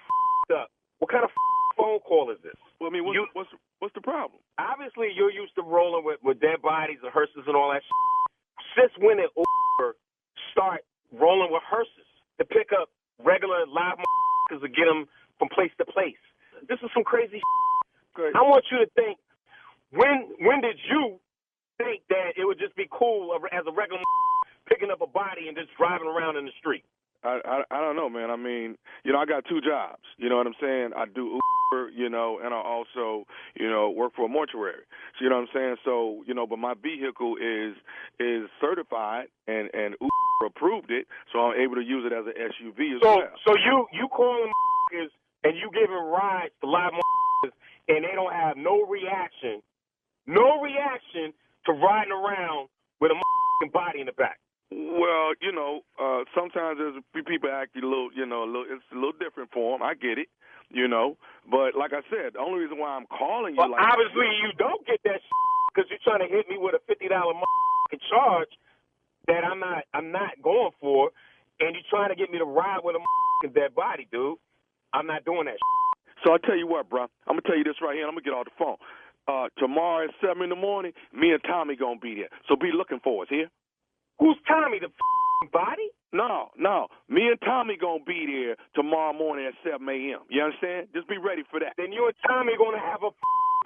N: up. What kind of phone call is this?
M: Well, I mean, what's the problem?
N: Obviously, you're used to rolling with dead bodies and hearses and all that shit. Since when did Uber start rolling with hearses to pick up regular live motherfuckers to get them from place to place? This is some crazy shit. I want you to think, when did you think that it would just be cool as a regular picking up a body and just driving around in the street?
M: I don't know, man. I mean, I got two jobs. You know what I'm saying? I do Uber, and I also, work for a mortuary. So, you know what I'm saying? So, but my vehicle is certified and Uber approved it, so I'm able to use it as an SUV as well.
N: So you calling and you giving rides to live and they don't have no reaction to riding around with a body in the back?
M: Well, sometimes there's people act a little, it's a little different for them. I get it, But like I said, the only reason why I'm calling you,
N: well, obviously you don't get that because you're trying to hit me with a $50 charge that I'm not going for, and you're trying to get me to ride with a dead body, dude. I'm not doing that.
M: So I'll tell you what, bro. I'm gonna tell you this right here. And I'm gonna get off the phone. Tomorrow at 7 in the morning, me and Tommy gonna be there. So be looking for us here.
N: Who's Tommy? The body?
M: No. Me and Tommy gonna be there tomorrow morning at 7 a.m. You understand? Just be ready for that.
N: Then you and Tommy gonna have a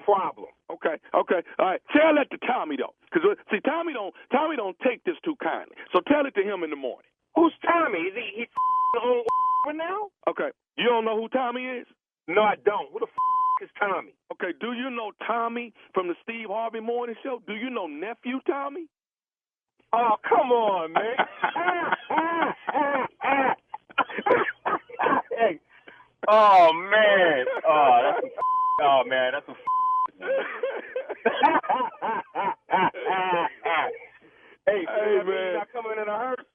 N: problem.
M: Okay. All right. Tell that to Tommy though, because see, Tommy don't take this too kindly. So tell it to him in the morning.
N: Who's Tommy? Is he on now?
M: Okay. You don't know who Tommy is?
N: No, I don't. Who the is Tommy?
M: Okay. Do you know Tommy from the Steve Harvey Morning Show? Do you know nephew Tommy?
N: Oh, come on, man. Hey. Oh, man. That's a Hey, man. You not coming in a hearse?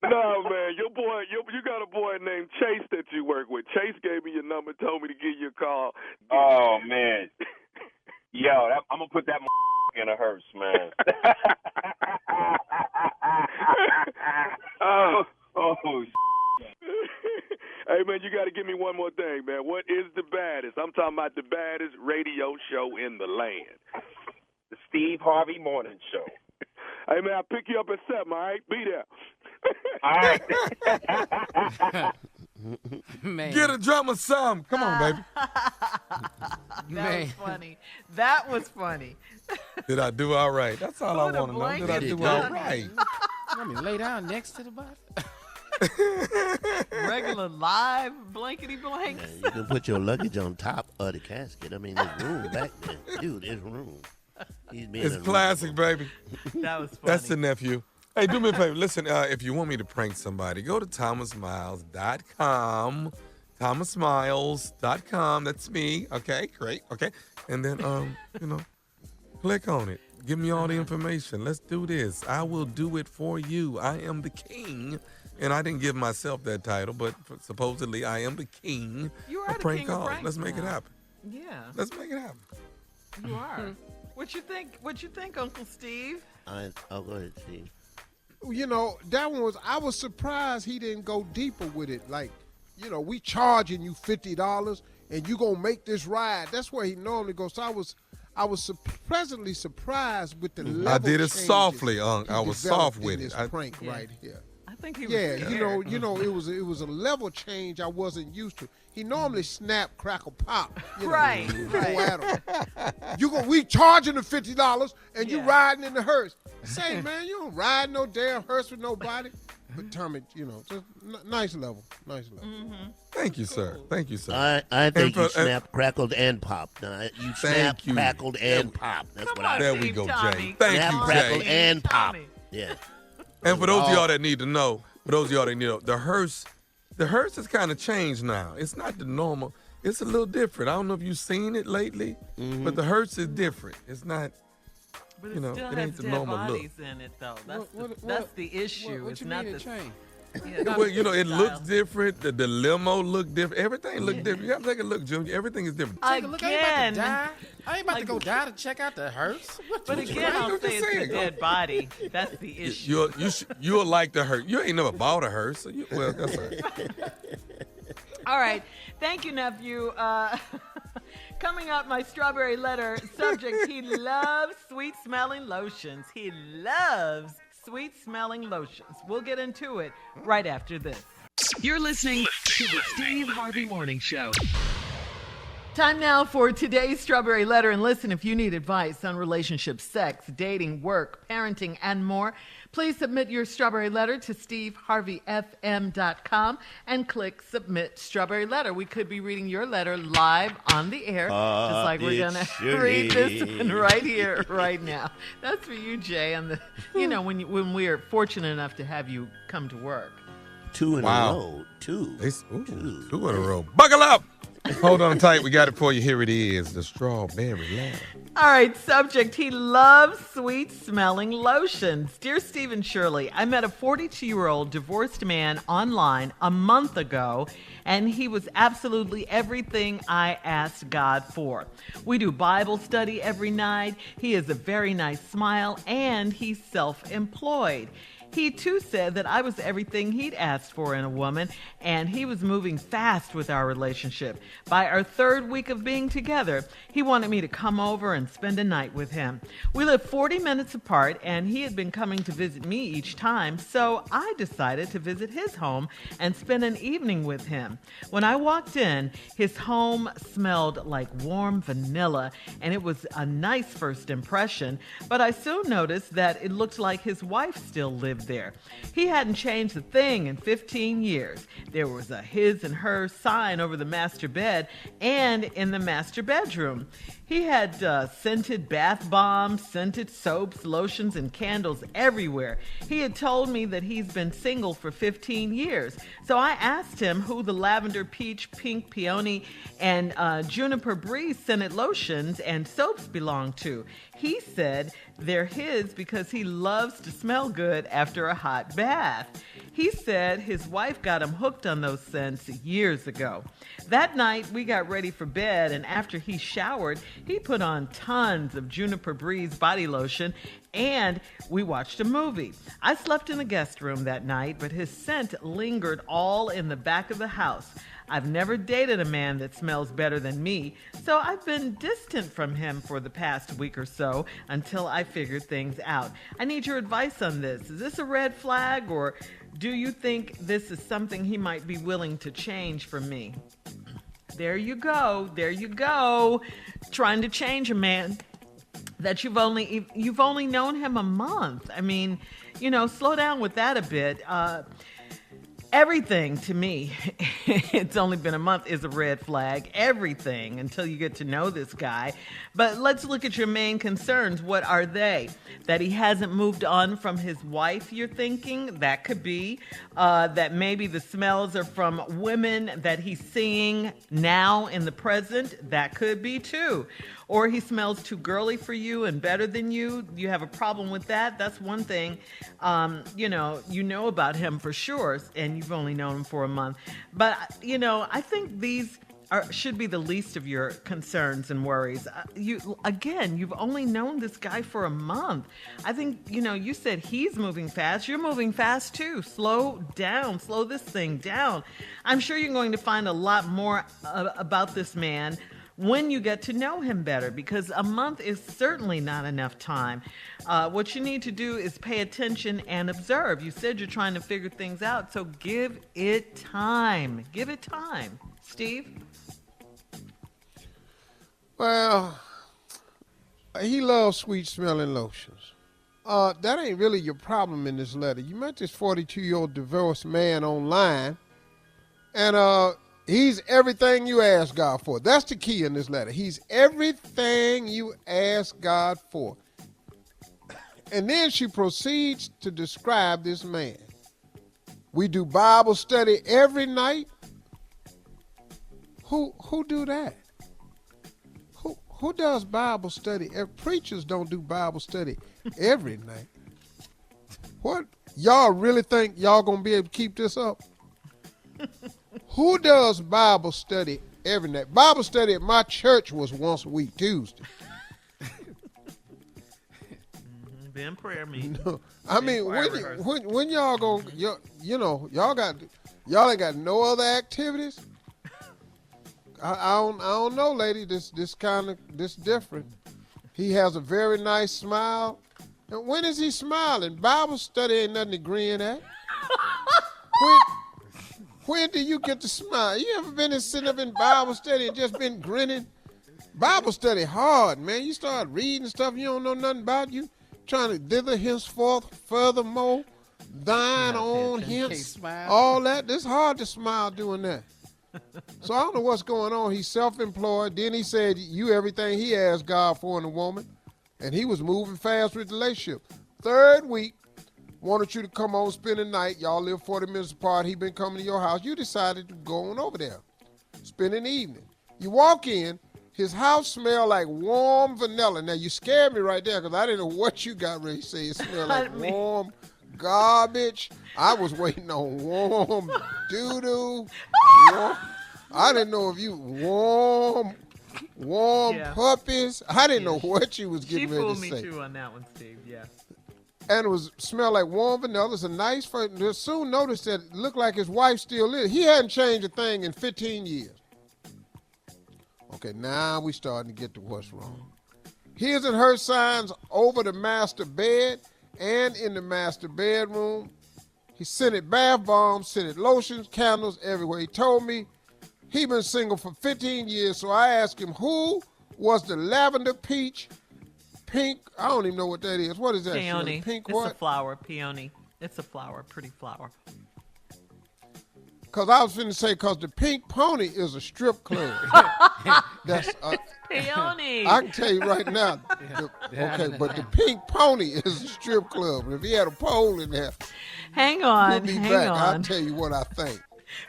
M: No, man. Your boy, you got a boy named Chase that you work with. Chase gave me your number, told me to give you a call.
N: Oh, man. Yo, I'm going to put that in a hearse, man.
M: Hey, man, you got to give me one more thing, man. What is the baddest? I'm talking about the baddest radio show in the land.
N: The Steve Harvey Morning Show.
M: Hey, man, I'll pick you up at 7, all right? Be there.
N: All right.
G: Man. Get a drummer some. Come on, baby.
D: That was funny.
G: Did I do all right? That's all I want to know. Did I do all right?
L: Let me lay down next to the body.
D: Regular live blankety blanks.
E: Yeah, you can put your luggage on top of the casket. I mean, there's room back there. Dude, there's room.
G: It's classic, baby.
D: That was funny.
G: That's the nephew. Hey, do me a favor. Listen, if you want me to prank somebody, go to thomasmiles.com. thomasmiles.com. That's me. Okay, great. Okay. And then, click on it. Give me all the information. Let's do this. I will do it for you. I am the king. And I didn't give myself that title, but supposedly I am the king of prank calls. Let's make it happen.
D: Yeah.
G: Let's make it happen.
D: You are. What you think, Uncle Steve?
E: Go ahead, Steve.
C: That one I was surprised he didn't go deeper with it. Like, we charging you $50 and you gonna make this ride. That's where he normally goes. So I was pleasantly surprised with the level
G: I did it
C: changes
G: softly, I was soft with
C: it. This prank right here.
D: I think he was
C: scared. it was a level change I wasn't used to. He normally snap, crackle, pop.
D: Right.
C: Go at him. We charging the $50 and you riding in the hearse. Say, man, you don't ride no damn hearse with nobody. But Tommy, just nice level.
D: Mm-hmm.
G: Thank you, sir. Thank you, sir.
E: I think you snapped, crackled, and popped. You snapped, crackled, and popped. That's what I
G: There
E: think.
G: we go,
D: Tommy.
G: Jay. Thank
E: Snap,
G: you,
E: crackled,
G: Jay.
E: and pop. Yeah.
G: And for those of y'all that need to know, the hearse has kind of changed now. It's not the normal. It's a little different. I don't know if you've seen it lately, but the hearse is different. It's not,
D: But it still
G: it
D: has
G: ain't the normal look.
D: bodies in it, though. That's the issue.
L: What
D: It's
L: you
D: not
L: mean
D: the
L: it changed?
G: Well, it looks different. The limo look different. Everything look different. You have to take a look, Junior. Everything is different.
L: Take a look. I ain't about to go die to check out the hearse.
D: But again, I'll say it's the dead body. That's the issue.
G: You'll like the hearse. You ain't never bought a hearse. So well, that's all right.
D: All right. Thank you, nephew. Coming up, my strawberry letter subject, he loves sweet-smelling lotions. He loves sweet-smelling lotions. We'll get into it right after this.
A: You're listening to the Steve Harvey Morning Show.
D: Time now for today's strawberry letter. And listen, if you need advice on relationships, sex, dating, work, parenting, and more, please submit your strawberry letter to steveharveyfm.com and click Submit Strawberry Letter. We could be reading your letter live on the air, just like we're going to read this one right here, right now. That's for you, Jay. And when we are fortunate enough to have you come to work.
E: 2 in a row. Two.
G: Two in a row. Buckle up. Hold on tight. We got it for you. Here it is, the strawberry ladder.
D: All right, subject. He loves sweet-smelling lotions. Dear Stephen Shirley, I met a 42-year-old divorced man online a month ago, and he was absolutely everything I asked God for. We do Bible study every night. He has a very nice smile, and he's self-employed. He, too, said that I was everything he'd asked for in a woman, and he was moving fast with our relationship. By our third week of being together, he wanted me to come over and spend a night with him. We live 40 minutes apart, and he had been coming to visit me each time, so I decided to visit his home and spend an evening with him. When I walked in, his home smelled like warm vanilla, and it was a nice first impression, but I soon noticed that it looked like his wife still lived there. He hadn't changed a thing in 15 years. There was a his and her sign over the master bed and in the master bedroom. He had scented bath bombs, scented soaps, lotions, and candles everywhere. He had told me that he's been single for 15 years. So I asked him who the lavender, peach, pink, peony, and juniper breeze scented lotions and soaps belong to. He said they're his because he loves to smell good after a hot bath. He said his wife got him hooked on those scents years ago. That night, we got ready for bed, and after he showered, he put on tons of Juniper Breeze body lotion, and we watched a movie. I slept in the guest room that night, but his scent lingered all in the back of the house. I've never dated a man that smells better than me, so I've been distant from him for the past week or so until I figured things out. I need your advice on this. Is this a red flag, or do you think this is something he might be willing to change for me? There you go. There you go. Trying to change a man that you've only known him a month. I mean, slow down with that a bit. Everything to me, it's only been a month, is a red flag. Everything until you get to know this guy. But let's look at your main concerns. What are they? That he hasn't moved on from his wife, you're thinking? That could be. That maybe the smells are from women that he's seeing now in the present. That could be too. Or he smells too girly for you and better than you. You have a problem with that. That's one thing. You know about him for sure, and you've only known him for a month. But, I think these should be the least of your concerns and worries. You've only known this guy for a month. I think, you said he's moving fast. You're moving fast too. Slow down. Slow this thing down. I'm sure you're going to find a lot more about this man when you get to know him better, because a month is certainly not enough time. What you need to do is pay attention and observe. You said you're trying to figure things out, so give it time. Give it time. Steve?
C: Well, he loves sweet-smelling lotions. That ain't really your problem in this letter. You met this 42-year-old divorced man online, and he's everything you asked God for. That's the key in this letter. He's everything you asked God for. And then she proceeds to describe this man. We do Bible study every night. Who do that? Who does Bible study? Preachers don't do Bible study every night. What? Y'all really think y'all gonna be able to keep this up? Who does Bible study every night? Bible study at my church was once a week, Tuesday.
D: Been prayer meeting.
C: No, I mean, when y'all go, y'all ain't got no other activities. I don't know, lady. This different. He has a very nice smile. And when is he smiling? Bible study ain't nothing to grin at. When do you get to smile? You ever been sitting up in Bible study and just been grinning? Bible study hard, man. You start reading stuff you don't know nothing about. You trying to dither henceforth furthermore, thine own hence, all that. It's hard to smile doing that. So I don't know what's going on. He's self-employed. Then he said you everything he asked God for in a woman. And he was moving fast with the relationship. Third week, wanted you to come on, spend the night. Y'all live 40 minutes apart. He been coming to your house. You decided to go on over there, spend an evening. You walk in, his house smelled like warm vanilla. Now, you scared me right there because I didn't know what you got ready to say. It smelled like warm garbage. I was waiting on warm doo-doo. I didn't know if you warm puppies. I didn't know what you was getting ready to say.
D: She fooled me too on that one, Steve. Yeah.
C: And it smelled like warm vanilla. It's a nice. Soon noticed that it looked like his wife still lived. He hadn't changed a thing in 15 years. Okay, now we starting to get to what's wrong. His and her signs over the master bed and in the master bedroom. He scented bath bombs, scented lotions, candles, everywhere. He told me he been single for 15 years, so I asked him who was the lavender peach pink. I don't even know what that is. What is that?
D: Peony.
C: Pink
D: it's
C: what?
D: A flower, peony. It's a flower, pretty flower.
C: Because I was finna say, because the Pink Pony is a strip club. That's
D: Peony.
C: I can tell you right now. But the Pink Pony is a strip club. And if he had a pole in there,
D: hang on,
C: we'll be back. I'll tell you what I think.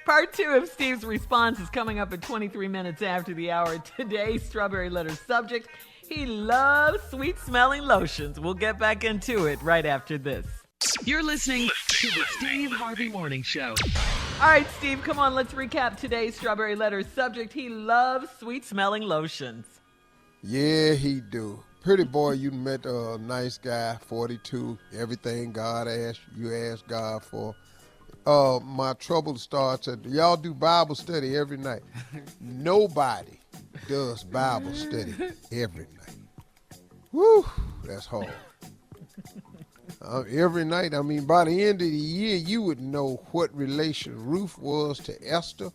D: Part 2 of Steve's response is coming up at 23 minutes after the hour. Today's Strawberry Letter subject, he loves sweet-smelling lotions. We'll get back into it right after this.
A: You're listening to the Steve Harvey Morning Show.
D: All right, Steve, come on. Let's recap today's Strawberry Letter subject. He loves sweet-smelling lotions.
C: Yeah, he do. Pretty boy, you met a nice guy, 42. Everything God asked, you ask God for. My trouble starts at, y'all do Bible study every night. Nobody does Bible study every night. Woo, that's hard. Every night, I mean, by the end of the year, you would know what relation Ruth was to Esther.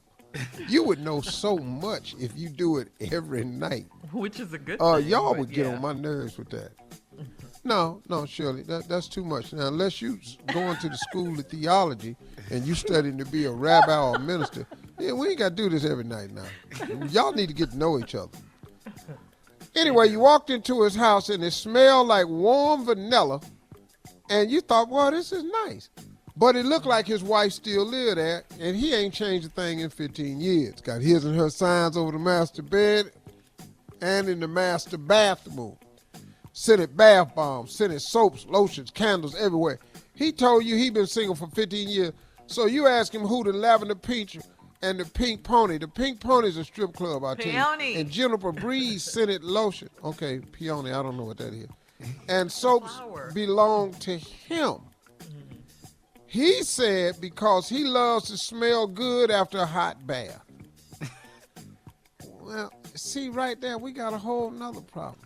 C: You would know so much if you do it every night.
D: Which is a good thing.
C: Y'all would get on my nerves with that. No, Shirley, that's too much. Now, unless you going to the school of theology and you studying to be a rabbi or a minister, yeah, we ain't got to do this every night now. Y'all need to get to know each other. Anyway, you walked into his house and it smelled like warm vanilla, and you thought, well, this is nice. But it looked like his wife still lived there, and he ain't changed a thing in 15 years. Got his and her signs over the master bed and in the master bathroom. Scented bath bombs, scented soaps, lotions, candles, everywhere. He told you he been single for 15 years. So you ask him who the lavender peach and the pink pony. The pink pony is a strip club, I'll tell you.
D: Peony.
C: And Juniper Breeze scented lotion. Okay, peony, I don't know what that is. And soaps belong to him. He said because he loves to smell good after a hot bath. Well, see right there, we got a whole nother problem.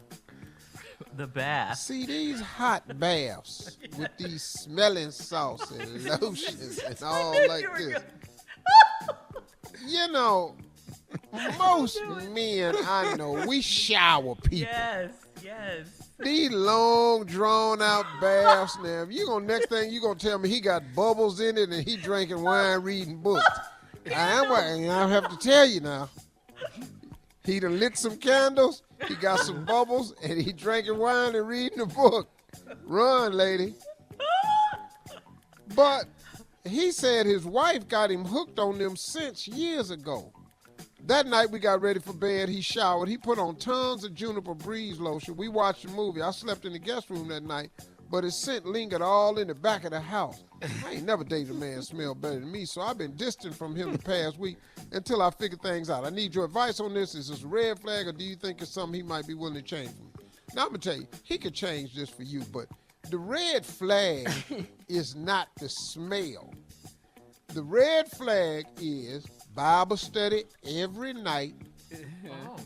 D: The bath.
C: See, these hot baths with these smelling salts and lotions and all like this. You know, most men I know, we shower people.
D: Yes.
C: These long, drawn-out baths. Now, if you next thing you gonna tell me he got bubbles in it and he drinking wine, reading books. I have to tell you now. He done lit some candles, he got some bubbles, and he drinking wine and reading a book. Run, lady. But he said his wife got him hooked on them scents years ago. That night we got ready for bed, he showered, he put on tons of Juniper Breeze lotion. We watched a movie. I slept in the guest room that night, but his scent lingered all in the back of the house. I ain't never dated a man smell better than me, so I've been distant from him the past week until I figure things out. I need your advice on this. Is this a red flag, or do you think it's something he might be willing to change for me? Now, I'm going to tell you, he could change this for you, but the red flag is not the smell. The red flag is Bible study every night.
D: Oh.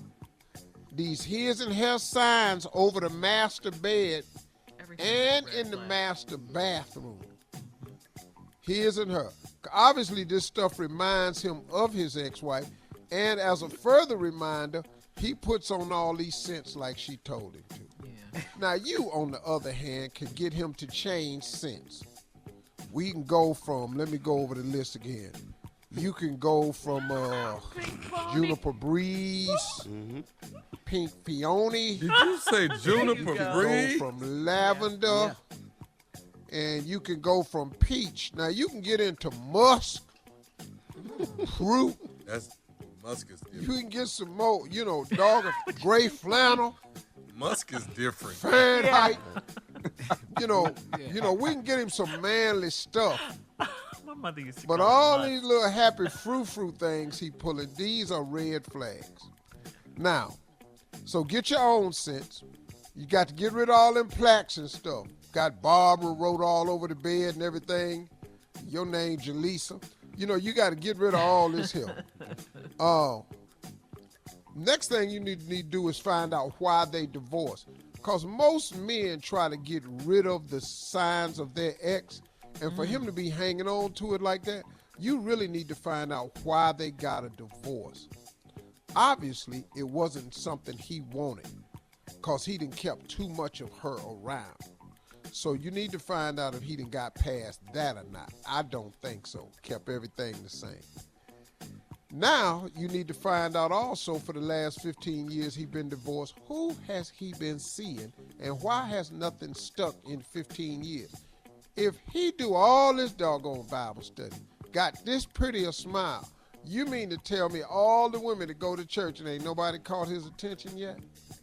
C: These his and her signs over the master bed and in the master bathroom. His and her. Obviously, this stuff reminds him of his ex-wife, and as a further reminder, he puts on all these scents like she told him to. Yeah. Now, you, on the other hand, can get him to change scents. We can go from, let me go over the list again. You can go from Juniper Breeze, Pink Peony.
G: Did you say Juniper Breeze?
C: Go from lavender, and you can go from peach. Now you can get into musk, fruit.
G: Musk is different.
C: You can get some more, dog, a gray flannel.
G: Musk is different.
C: Fahrenheit. We can get him some manly stuff.
D: My mother used to
C: But
D: call
C: all
D: it
C: these little happy frou-frou things he pulling, these are red flags. Now, so get your own sense. You got to get rid of all them plaques and stuff. Got Barbara wrote all over the bed and everything. Your name, Jaleesa. You got to get rid of all this here. Next thing you need to do is find out why they divorced. Because most men try to get rid of the signs of their ex. And for him to be hanging on to it like that, you really need to find out why they got a divorce. Obviously, it wasn't something he wanted because he done kept too much of her around. So you need to find out if he done got past that or not. I don't think so. Kept everything the same. Now, you need to find out also for the last 15 years he been divorced, who has he been seeing and why has nothing stuck in 15 years? If he do all this doggone Bible study, got this pretty a smile, you mean to tell me all the women that go to church and ain't nobody caught his attention yet?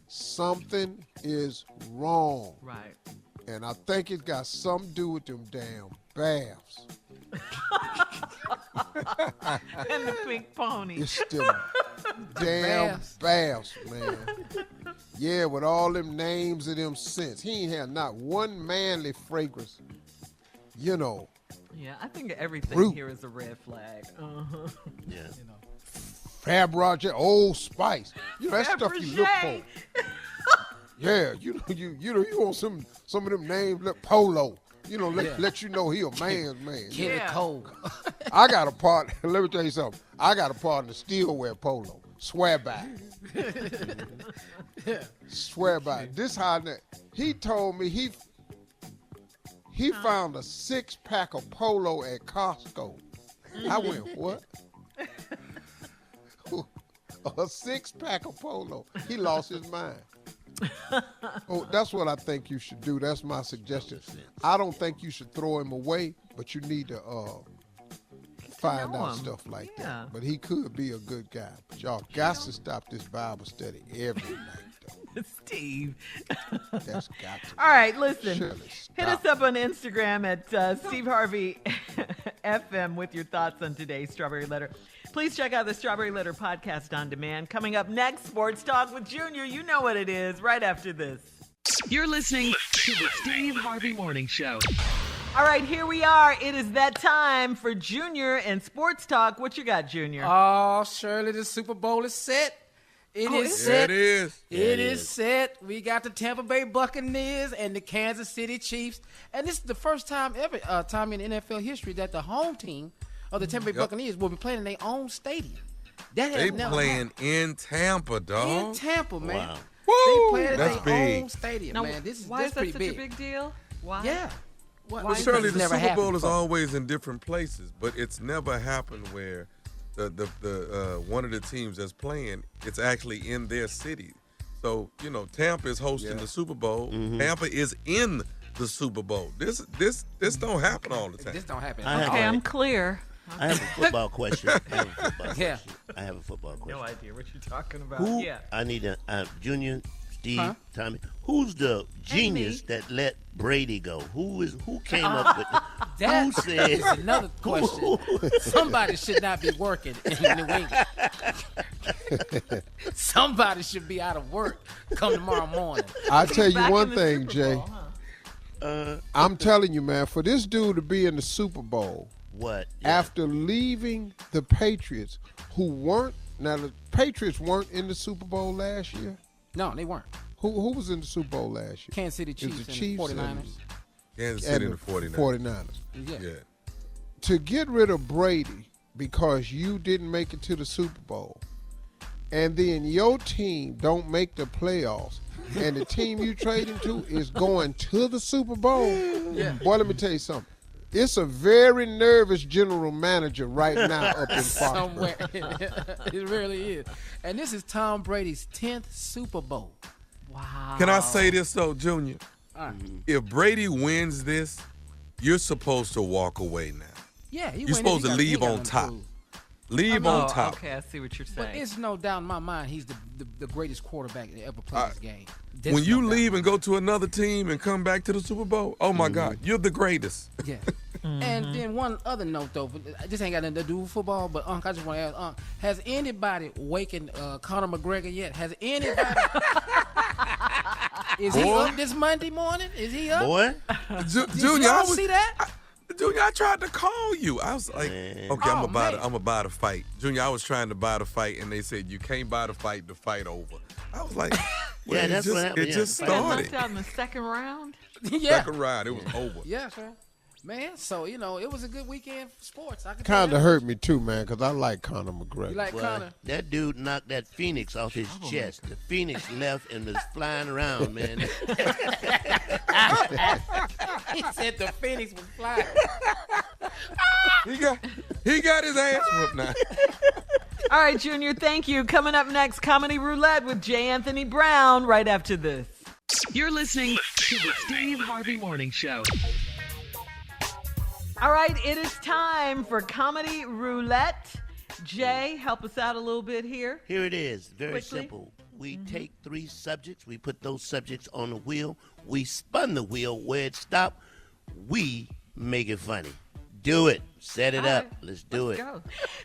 C: Something is wrong.
D: Right.
C: And I think it's got something to do with them damn baths.
D: And the pink pony.
C: It's them damn baths, man. Yeah, with all them names of them scents. He ain't had not one manly fragrance.
D: Yeah, I think everything
C: Fruit.
D: here is a red flag.
E: Yeah.
C: Fab Roger, Old Spice. That stuff you look for. Yeah, you want some of them names, like Polo. Let you know he a man's man.
L: Kelly Cole.
C: I got a partner. Let me tell you something. I got a partner still wear Polo. Swear by it. Swear by it. This how he told me he found a 6-pack of Polo at Costco. I went, what? A 6-pack of Polo. He lost his mind. That's what I think you should do. That's my suggestion. I don't think you should throw him away, but you need to find out stuff like that. But he could be a good guy. But y'all got to stop this Bible study every night, though.
D: Steve.
C: That's got to.
D: All right, listen.
C: Shirley,
D: hit us up on Instagram at Steve Harvey FM with your thoughts on today's Strawberry Letter. Please check out the Strawberry Letter podcast on demand. Coming up next, Sports Talk with Junior. You know what it is right after this.
A: You're listening to the Steve Harvey Morning Show.
D: All right, here we are. It is that time for Junior and Sports Talk. What you got, Junior?
L: Oh, Shirley, the Super Bowl is set. It is set.
G: It is.
L: It is set. We got the Tampa Bay Buccaneers and the Kansas City Chiefs. And this is the first time ever time in NFL history that the home team of the Tampa Bay Buccaneers will be playing in their own stadium. That has never
G: playing
L: happened.
G: in Tampa, dog.
L: In Tampa, man.
E: Wow.
L: They playing in
G: That's
L: their
G: big.
L: own stadium,
D: Now,
L: man. This is
D: why is that
L: pretty
D: such
L: big.
D: a big deal? Why?
L: Yeah.
G: Well, surely the
L: never
G: Super Bowl
L: happened
G: is
L: before.
G: always in different places, but it's never happened where the one of the teams that's playing, it's actually in their city. So, Tampa is hosting the Super Bowl.
E: Mm-hmm.
G: Tampa is in the Super Bowl. This don't happen all the time.
L: This don't happen.
D: Okay, I'm clear.
E: I have a football question. I have a football question.
D: No idea what you're talking about.
E: Who?
D: Yeah.
E: I need a Junior, Steve, Tommy. Who's the genius that let Brady go? Who came up with it?
L: That
E: Who said?
L: is another question. Somebody should not be working in New England. Somebody should be out of work come tomorrow morning.
C: I'll tell you one thing,
D: Super
C: Jay.
D: Bowl, huh?
C: I'm telling you, man, for this dude to be in the Super Bowl,
E: What?
C: after leaving the Patriots, the Patriots weren't in the Super Bowl last year.
L: No, they weren't.
C: Who was in the Super Bowl last year?
L: Kansas City
C: It was
L: Chiefs
C: the
L: and
C: Chiefs
L: 49ers.
G: Kansas City and the 49ers.
L: Yeah.
C: To get rid of Brady because you didn't make it to the Super Bowl, and then your team don't make the playoffs, and the team you trade him to is going to the Super Bowl.
L: Yeah.
C: Boy, let me tell you something. It's a very nervous general manager right now up in
L: Somewhere.
C: Foxborough.
L: It really is. And this is Tom Brady's 10th Super Bowl.
D: Wow.
G: Can I say this though, Junior?
L: All right.
G: If Brady wins this, you're supposed to walk away now.
L: Yeah,
G: You're supposed to leave on top. Leave on top.
D: Okay, I see what you're
L: But
D: saying.
L: it's no doubt in my mind he's the greatest quarterback that ever played this game. There's
G: When you
L: no
G: leave
L: doubt.
G: and go to another team and come back to the Super Bowl, oh my God, you're the greatest.
L: Yeah. And then one other note, though, this ain't got nothing to do with football, but Unc, I just want to ask, Unc, has anybody wakened Conor McGregor yet? Has anybody? Is he up this Monday morning? Is he up?
E: Boy,
G: Junior,
L: y'all see that?
G: Junior, I tried to call you. I was like,
E: Man.
G: okay, I'm
L: Oh,
G: gonna buy the fight. Junior, I was trying to buy the fight, and they said you can't buy the fight over. I was like, well,
E: Yeah, that's what happened,
G: It
E: yeah.
G: just
D: He got knocked
G: started.
D: out in the second round.
L: Yeah.
G: Second round, it was over.
L: Yeah, sir. Man, so, it was a good weekend for sports. I can
C: Kind of
L: tell
C: hurt me too, man, because I like Conor
L: you.
C: McGregor.
L: You like
E: Well,
L: Conor?
E: that dude knocked that phoenix off his chest. The phoenix left and was flying around, man.
L: He said the Phoenix was flying.
G: He got his ass whooped now.
D: All right, Junior, thank you. Coming up next, Comedy Roulette with J. Anthony Brown right after this.
A: You're listening to the Steve Harvey Morning Show.
D: All right, it is time for Comedy Roulette. Jay, help us out a little bit here.
E: Here it is. Very
D: Quickly.
E: simple. We take 3 subjects. We put those subjects on the wheel. We spun the wheel. Where it stopped, we make it funny. Do it. Set it
D: All
E: up.
D: right,
E: Let's do it.
D: Go.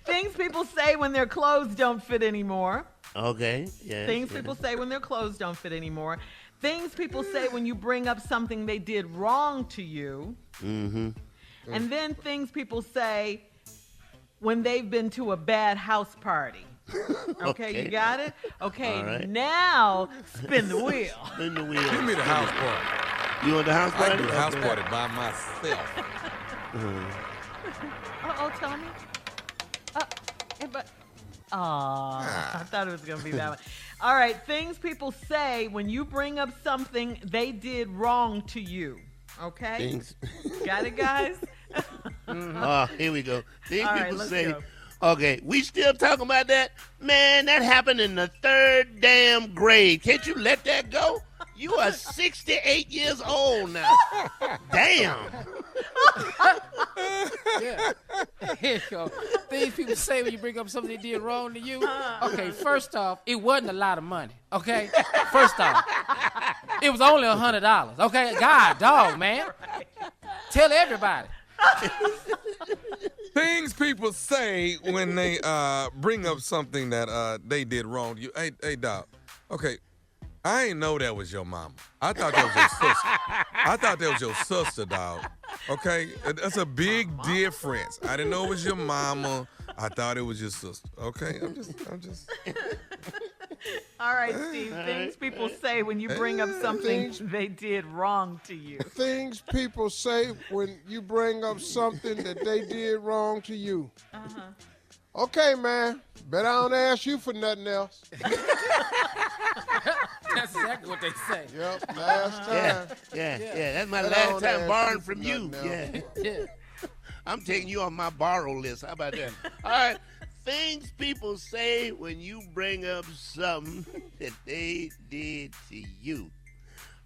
D: Things people say when their clothes don't fit anymore.
E: Okay. Yeah.
D: Things people say when their clothes don't fit anymore. Things people say when you bring up something they did wrong to you.
E: Mm-hmm.
D: And then things people say when they've been to a bad house party. Okay, you got it? Okay,
E: All right.
D: now spin the wheel.
E: Spin the wheel.
G: Give me the house party.
E: You want the house
G: I
E: party?
G: can do the house
E: Okay.
G: party by myself.
D: Uh-oh, tell me. I thought it was going to be that one. All right, things people say when you bring up something they did wrong to you. Okay?
E: Things.
D: Got it, guys?
E: Oh, here we go. Things
D: All right,
E: people
D: let's
E: say.
D: go.
E: Okay, we still talking about that? Man, that happened in the 3rd damn grade. Can't you let that go? You are 68 years old now. Damn.
L: Yeah. Here you go. Things people say when you bring up something they did wrong to you. Okay, first off, it wasn't a lot of money. Okay? First off, it was only $100. Okay? God, dog, man. Tell everybody.
G: Things people say when they bring up something that they did wrong to you. Hey, dog. Okay, I ain't know that was your mama. I thought that was your sister. I thought that was your sister, dog. Okay, that's a big difference. I didn't know it was your mama. I thought it was your sister. Okay, I'm just.
D: All right, Steve. Things people say when you bring up something
C: Things-
D: they did wrong to you.
C: Things people say when you bring up something that they did wrong to you. Okay, man. Bet I don't ask you for nothing else.
L: That's exactly what they say.
C: Yep, last time.
E: Yeah. That's my
C: Bet I
E: last
C: don't
E: time
C: ask
E: borrowing
C: you for
E: from you.
C: nothing else.
E: Yeah. I'm taking you on my borrow list. How about that? All right. Things people say when you bring up something that they did to you.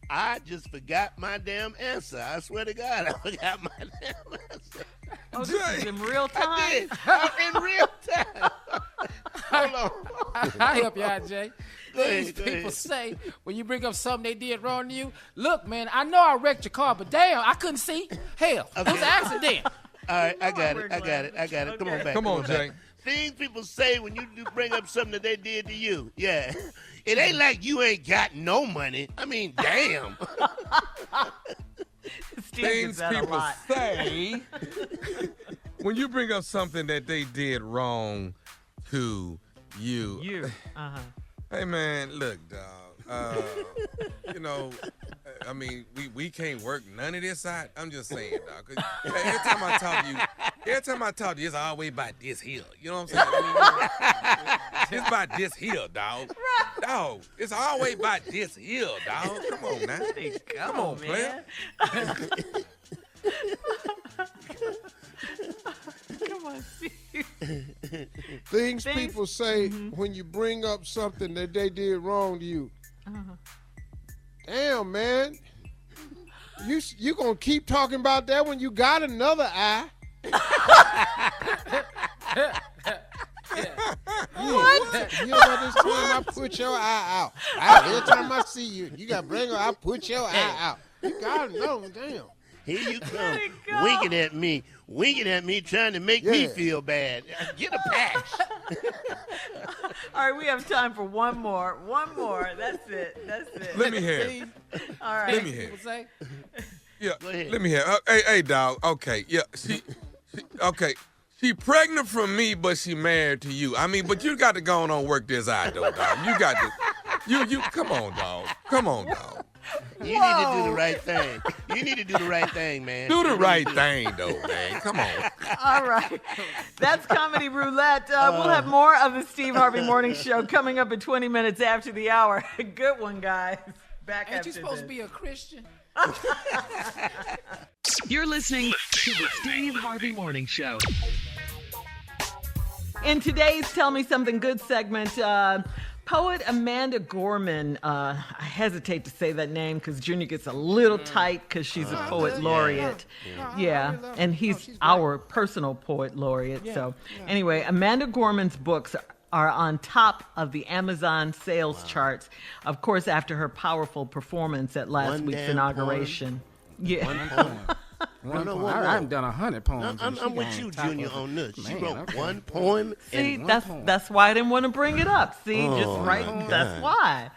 E: I just forgot my damn answer. I swear to God, I forgot my damn answer.
D: Oh, this is in real time?
E: I did. In real time. Hold on.
L: I'll help you out, Jay.
E: Go ahead,
L: Things
E: go
L: people
E: ahead.
L: say when you bring up something they did wrong to you. Look, man, I know I wrecked your car, but damn, I couldn't see. Hell, it was an accident.
E: All right, I got it. Come on back.
G: Come on,
E: back.
G: Jay.
E: Things people say when you do bring up something that they did to you. Yeah. It ain't like you ain't got no money. I mean, damn.
D: Steve
G: Things
D: gets that a
G: people
D: lot.
G: say when you bring up something that they did wrong to you.
D: You. Uh-huh.
G: Hey man, look, dog. I mean, we can't work none of this out. I'm just saying, dog. 'Cause every time I talk to you, it's always about this here. You know what I'm saying? I mean, it's about this here, dog. Dog, it's always about this here, dog. Come on now. Come on, player.
D: Come on, Steve.
C: Things people say when you bring up something that they did wrong to you. Damn, man. You gonna keep talking about that when you got another eye?
D: What?
O: You about this time I put your eye out. Every time I see you, you got to bring her, I put your eye out. You got it, no, damn.
E: Here you come, winking at me, trying to make me feel bad. Get a patch.
D: All right, we have time for one more. That's it.
G: Let me hear it.
D: All right.
G: Let me hear it.
L: Say?
G: Yeah,
E: Go ahead.
G: let me hear it. Hey, dog. Okay, yeah, okay. She pregnant from me, but she married to you. I mean, but you got to go on and work this out, though, dog. You got to, you, come on, dog. Come on, dog.
E: You need to do the right thing. You need to do the right thing, man.
G: Do the right thing, though, man. Come on.
D: All right. That's Comedy Roulette. We'll have more of the Steve Harvey Morning Show coming up in 20 minutes after the hour. Good one, guys. Back
L: Ain't
D: after
L: you supposed
D: this.
L: to be a Christian?
A: You're listening to the Steve Harvey Morning Show.
D: In today's Tell Me Something Good segment, poet Amanda Gorman, I hesitate to say that name because Junior gets a little tight because she's a poet laureate. Yeah, and he's our personal poet laureate. So anyway, Amanda Gorman's books are on top of the Amazon sales charts, of course, after her powerful performance at last week's inauguration. Yeah.
L: I haven't done 100 poems.
E: I'm with you, Junior, on this. She wrote one poem.
D: See, that's why I didn't want to bring it up. See, just right. That's why.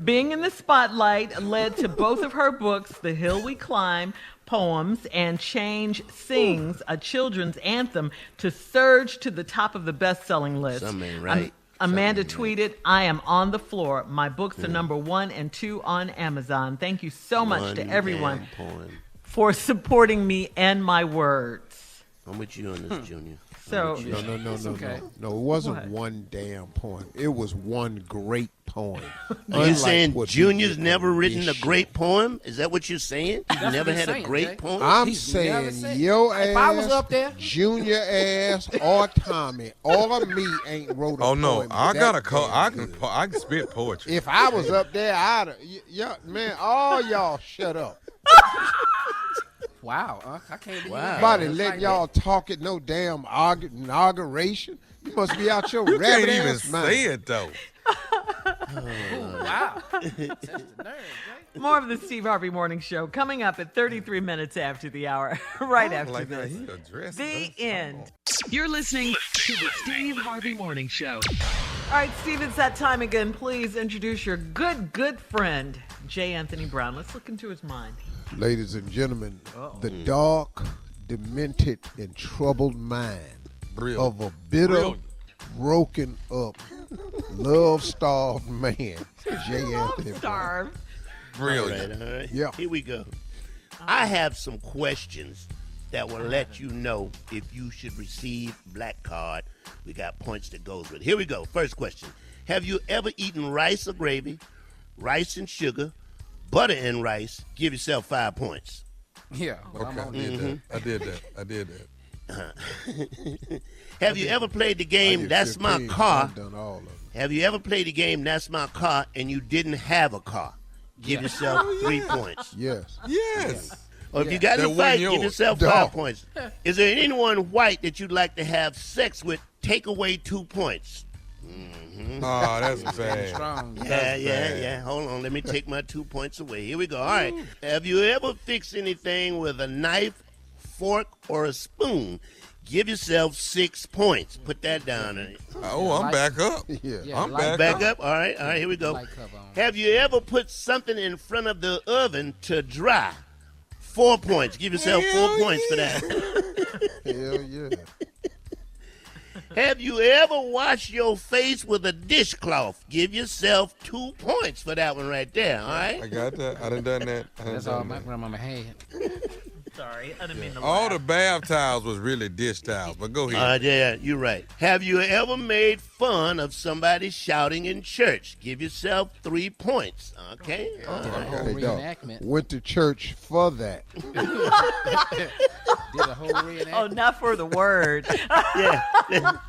D: Being in the spotlight led to both of her books, The Hill We Climb, poems, and Change Sings, a children's anthem, to surge to the top of the best-selling list.
E: Something ain't right.
D: Amanda tweeted, "I am on the floor. My books are number 1 and 2 on Amazon. Thank you so much to everyone for supporting me and my words."
E: I'm with you on this, Junior.
D: So
O: No, it wasn't one damn poem. It was one great poem.
E: Are you saying Junior's never written a great poem? Is that what you're saying? You never had a great poem?
O: I'm saying your ass,
L: if I was up there,
O: Junior ass, or Tommy, or me ain't wrote a poem.
G: Oh no, I can spit poetry.
O: If I was up there, man, all y'all shut up.
L: Wow, I can't believe
O: Nobody let y'all talk at no damn inauguration. You must be out your
G: You
O: rabbit
G: can't even
O: ass mind.
G: say it though.
L: Wow. That's the nerve, right?
D: More of the Steve Harvey Morning Show coming up at 33 minutes after the hour, right after this. The end.
A: You're listening to the Steve Harvey Morning Show.
D: All right, Steve, it's that time again. Please introduce your good friend, J. Anthony Brown. Let's look into his mind.
O: Ladies and gentlemen, the dark, demented, and troubled mind of a bitter, broken up, love-starved man, J. Anthony Brown.
E: Brilliant. All right.
O: Yeah.
E: Here we go. I have some questions that will let you know if you should receive black card. We got points that goes with it. Here we go. First question. Have you ever eaten rice or gravy, rice and sugar, butter and rice? Give yourself 5 points.
L: Yeah.
G: Okay. I did that.
E: Have you ever played the game That's My Car?
O: I've done all of them.
E: Have you ever played the game That's My Car and you didn't have a car? Give yourself 3 points.
O: Yes.
G: Yes.
E: Or if you got in a
G: That
E: fight,
G: wasn't
E: give
G: yours.
E: yourself 5 points. Is there anyone white that you'd like to have sex with? Take away 2 points.
G: Oh, that's bad.
L: Strong.
E: Yeah. Hold on. Let me take my 2 points away. Here we go. All right. Have you ever fixed anything with a knife, fork, or a spoon? Give yourself 6 points. Put that down.
G: Oh, I'm back up.
O: Yeah.
G: I'm
E: Back up. All right. Here we go. Have you ever put something in front of the oven to dry? 4 points. Give yourself 4 points for that.
O: Hell yeah.
E: Have you ever washed your face with a dishcloth? Give yourself 2 points for that one right there, all right?
G: I got that. I done that.
L: That's all my grandmama had.
D: Sorry, I didn't mean to
G: All
D: laugh.
G: the bath towels was really dish towels, but go ahead.
E: Yeah, you're right. Have you ever made fun of somebody shouting in church? Give yourself 3 points, okay? All right.
O: Hey, dog,
L: reenactment.
O: went to church for that.
L: Did a whole reenactment.
D: Oh, not for the word.
E: Yeah.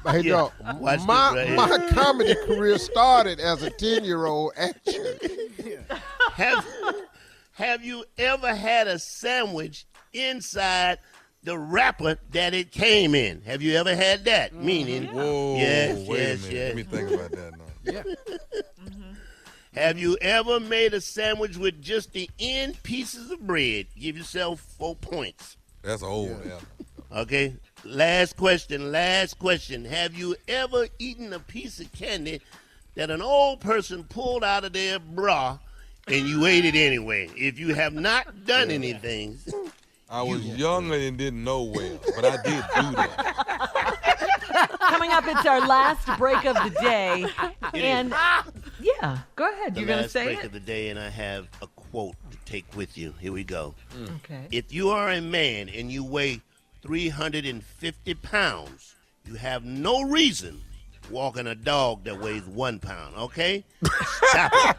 O: Hey, dog,
E: Watch this
O: my
E: right here.
O: my comedy career started as a 10-year-old at church.
E: Have you ever had a sandwich inside the wrapper that it came in. Have you ever had that? Meaning,
G: Whoa,
E: yes,
G: wait
E: yes,
G: a minute.
E: yes.
G: Let me think about that now.
L: Yeah.
E: Have you ever made a sandwich with just the end pieces of bread? Give yourself 4 points.
G: That's old, yeah.
E: Okay. Last question. Have you ever eaten a piece of candy that an old person pulled out of their bra and you ate it anyway? If you have not done anything.
G: I was younger and didn't know well, but I did do that.
D: Coming up, it's our last break of the day. And yeah, go ahead. You're going to say
E: break
D: it?
E: of the day, and I have a quote to take with you. Here we go.
D: Okay.
E: If you are a man and you weigh 350 pounds, you have no reason walking a dog that weighs 1 pound, okay? Stop it.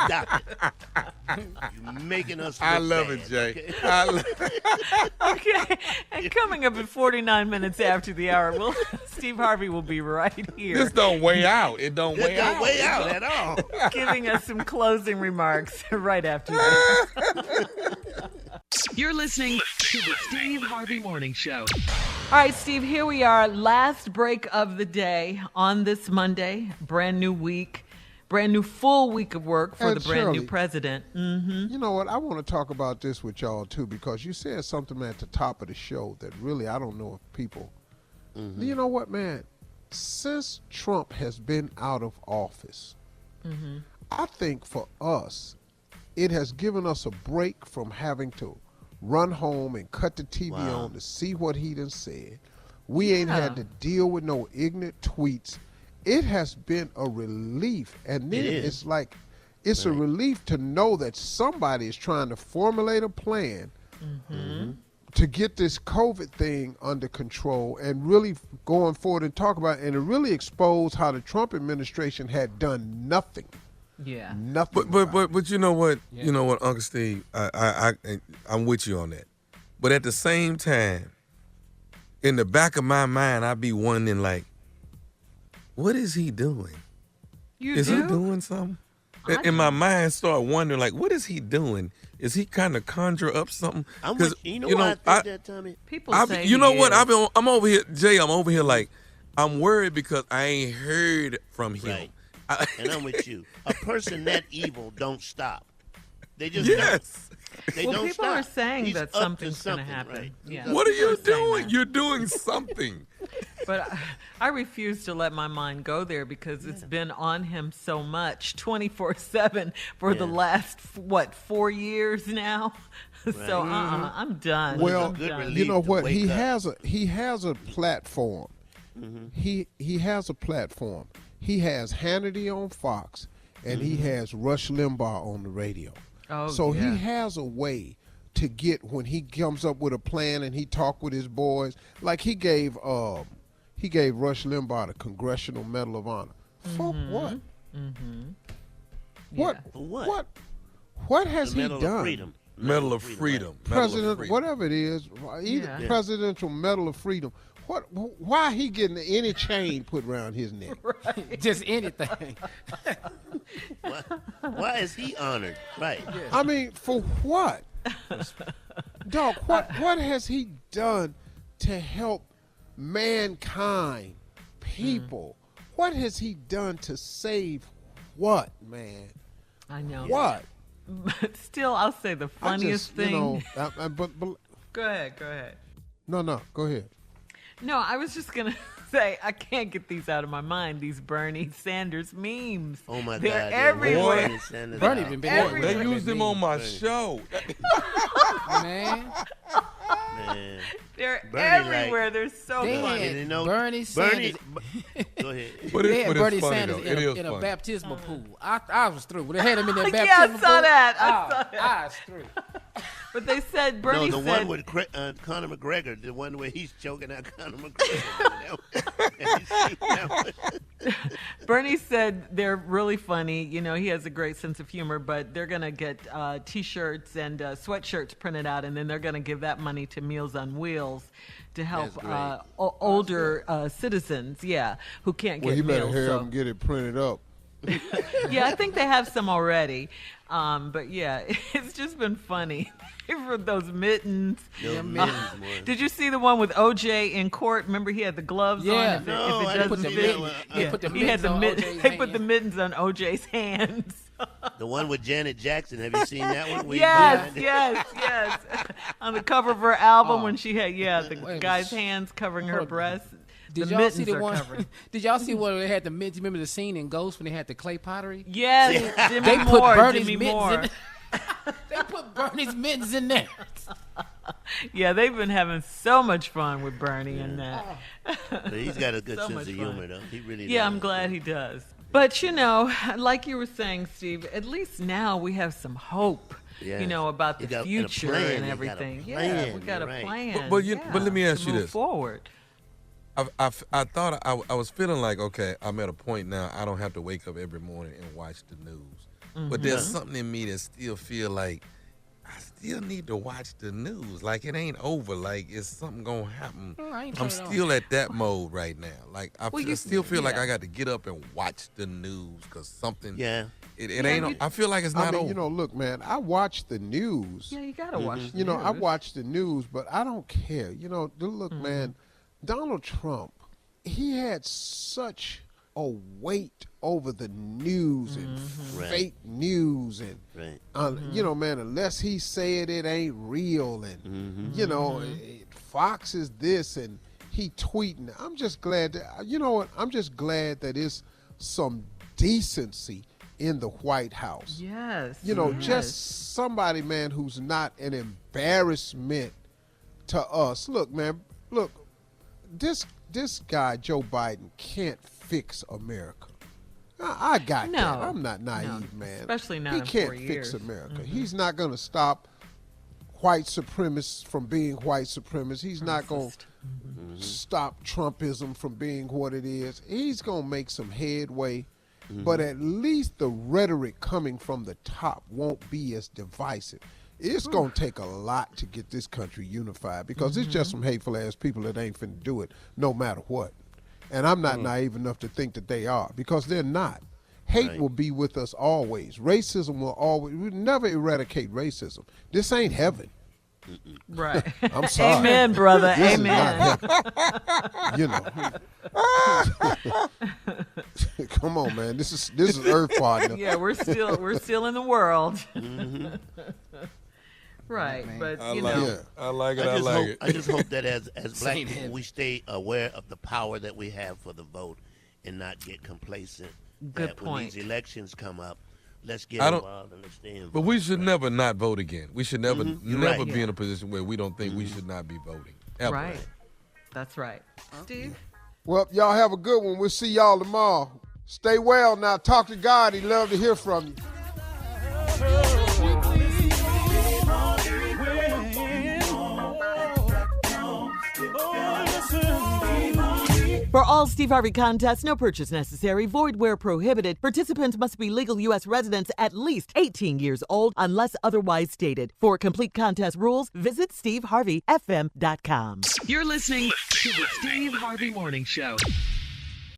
E: Stop it. You're making us look
G: I love
E: bad,
G: it, Jay.
E: okay?
D: Okay. And coming up at 49 minutes after the hour, Steve Harvey will be right here.
G: This don't weigh out. It don't weigh out.
E: Don't weigh out at all.
D: Giving us some closing remarks right after this.
A: You're listening to the Steve Harvey Morning Show.
D: All right, Steve, here we are. Last break of the day on this Monday. Brand new week. Brand new full week of work for
O: And
D: the brand new
O: Shirley,
D: president. Mm-hmm.
O: You know what? I want to talk about this with y'all, too, because you said something at the top of the show that really I don't know if people... You know what, man? Since Trump has been out of office, I think for us, it has given us a break from having to run home and cut the TV on to see what he done said. We ain't had to deal with no ignorant tweets. It has been a relief. And then it's like, it's a relief to know that somebody is trying to formulate a plan to get this COVID thing under control and really going forward and talk about it, and to really expose how the Trump administration had done nothing.
D: Yeah.
O: Nothing.
G: But you know what? You know what, Uncle Steve? I'm with you on that. But at the same time, in the back of my mind, I be wondering, like, what is he doing? Is he doing something? In my mind, start wondering, like, what is he doing? Is he kind of conjure up something?
E: You know why I think that, Tommy?
D: People say
G: you know
D: he
G: what?
D: is.
G: I'm over here, Jay. I'm over here like, I'm worried because I ain't heard from him.
E: Right. And I'm with you. A person that evil don't stop. They just
G: yes.
E: don't. They
D: well,
E: don't
D: people
E: stop.
D: are saying
E: He's
D: that
E: up to
D: something's going to
E: something,
D: happen.
E: right?
D: Yeah.
G: What are you
D: People saying
G: doing?
D: that.
G: You're doing something.
D: But I refuse to let my mind go there because it's been on him so much 24/7 for the last, 4 years now? So I'm done.
O: Well,
D: I'm done.
O: you know what? He has a platform. He has a platform. He has Hannity on Fox, and he has Rush Limbaugh on the radio.
D: Oh,
O: so
D: yeah.
O: he has a way to get, when he comes up with a plan and he talk with his boys, like he gave Rush Limbaugh the Congressional Medal of Honor. For what? What?
E: For what?
O: What has
E: The
O: he
E: Medal
O: done?
E: of Freedom.
G: Medal of Freedom.
O: President, whatever it is, either Presidential Medal of Freedom. Why he getting any chain put around his neck?
L: Right. Just anything.
E: Why is he honored? Right.
O: I mean, for what? Dog, what has he done to help mankind, people? What has he done to save what, man?
D: I know.
O: What?
D: But still, I'll say the funniest thing.
O: You know, but
D: Go ahead.
O: No, go ahead.
D: No, I was just going to say, I can't get these out of my mind, these Bernie Sanders memes.
E: Oh, my
D: They're
E: God.
D: everywhere.
L: Bernie been
G: Boy, they used him on my show.
L: Man.
D: They're
E: Bernie,
D: everywhere. They're so funny.
E: You know,
L: Bernie Sanders.
E: Go ahead.
L: They had Bernie Sanders in a baptismal pool. I was through. They had him in that baptismal pool.
D: I saw that.
L: I was through.
D: But they said Bernie
E: the
D: said,
E: one with Conor McGregor, the one where he's choking out Conor McGregor.
D: Bernie said they're really funny. You know, he has a great sense of humor, but they're going to get T-shirts and sweatshirts printed out, and then they're going to give that money to Meals on Wheels to help older citizens, who can't get
O: Well, you better
D: meals.
O: hurry up and get it printed up.
D: Yeah, I think they have some already. But yeah, it's just been funny. For those mittens. Did you see the one with OJ in court? Remember he had the gloves on? If it doesn't fit, they put the mittens on OJ's hands.
E: The one with Janet Jackson. Have you seen that one?
D: Yes. On the cover of her album when she had, the guy's hands covering her breasts.
L: Did y'all see the one? Did y'all see where they had the mittens? Remember the scene in Ghost when they had the clay pottery?
D: Yes.
L: They put Bernie's mittens in. They put Bernie's mittens in there.
D: Yeah, they've been having so much fun with Bernie and that.
E: But he's got a good sense of humor, though. He really does.
D: Yeah, I'm glad he does. But, like you were saying, Steve, at least now we have some hope, about the future and everything. Yeah, we got a plan.
G: But let me ask you this.
D: Forward.
G: I thought I was feeling like, okay, I'm at a point now I don't have to wake up every morning and watch the news. Mm-hmm. But there's something in me that still feel like I still need to watch the news. Like it ain't over. Like it's something gonna happen. I'm still at that mode right now. Like I still feel like I got to get up and watch the news because something. Yeah. It ain't. I feel like it's not over.
O: Look, man. I watch the news.
D: Yeah, you gotta watch. The news.
O: I watch the news, but I don't care. Look, man. Donald Trump, he had such a weight over the news and fake news and man, unless he said it ain't real and Fox is this and he tweeting. I'm just glad that I'm just glad that it's some decency in the White House.
D: Yes.
O: Just somebody, man, who's not an embarrassment to us. Look, man, this guy Joe Biden can't fix America. I got that. I'm not naive, man.
D: Especially not
O: he
D: in
O: can't
D: 4 years.
O: fix America. He's not going to stop white supremacists from being white supremacists. He's not going to stop Trumpism from being what it is. He's going to make some headway, but at least the rhetoric coming from the top won't be as divisive. It's going to take a lot to get this country unified because it's just some hateful-ass people that ain't finna do it no matter what. And I'm not naive enough to think that they are because they're not. Hate will be with us always. Racism will always – we'll never eradicate racism. This ain't heaven.
D: Right.
O: I'm sorry.
D: Amen, brother.
O: This
D: Amen.
O: Come on, man. This is Earth, partner.
D: Yeah, we're still in the world. Right, but
G: I like it.
E: I just hope that as black people we stay aware of the power that we have for the vote and not get complacent.
D: Good point.
E: When these elections come up, let's get involved and let's stay involved.
G: But we should never not vote again. We should never be in a position where we don't think we should not be voting. Ever.
D: Right. That's right. Steve?
O: Well, y'all have a good one. We'll see y'all tomorrow. Stay well now. Talk to God. He'd love to hear from you.
A: For all Steve Harvey contests, no purchase necessary, void where prohibited. Participants must be legal U.S. residents at least 18 years old unless otherwise stated. For complete contest rules, visit SteveHarveyFM.com.
P: You're listening to the Steve Harvey Morning Show.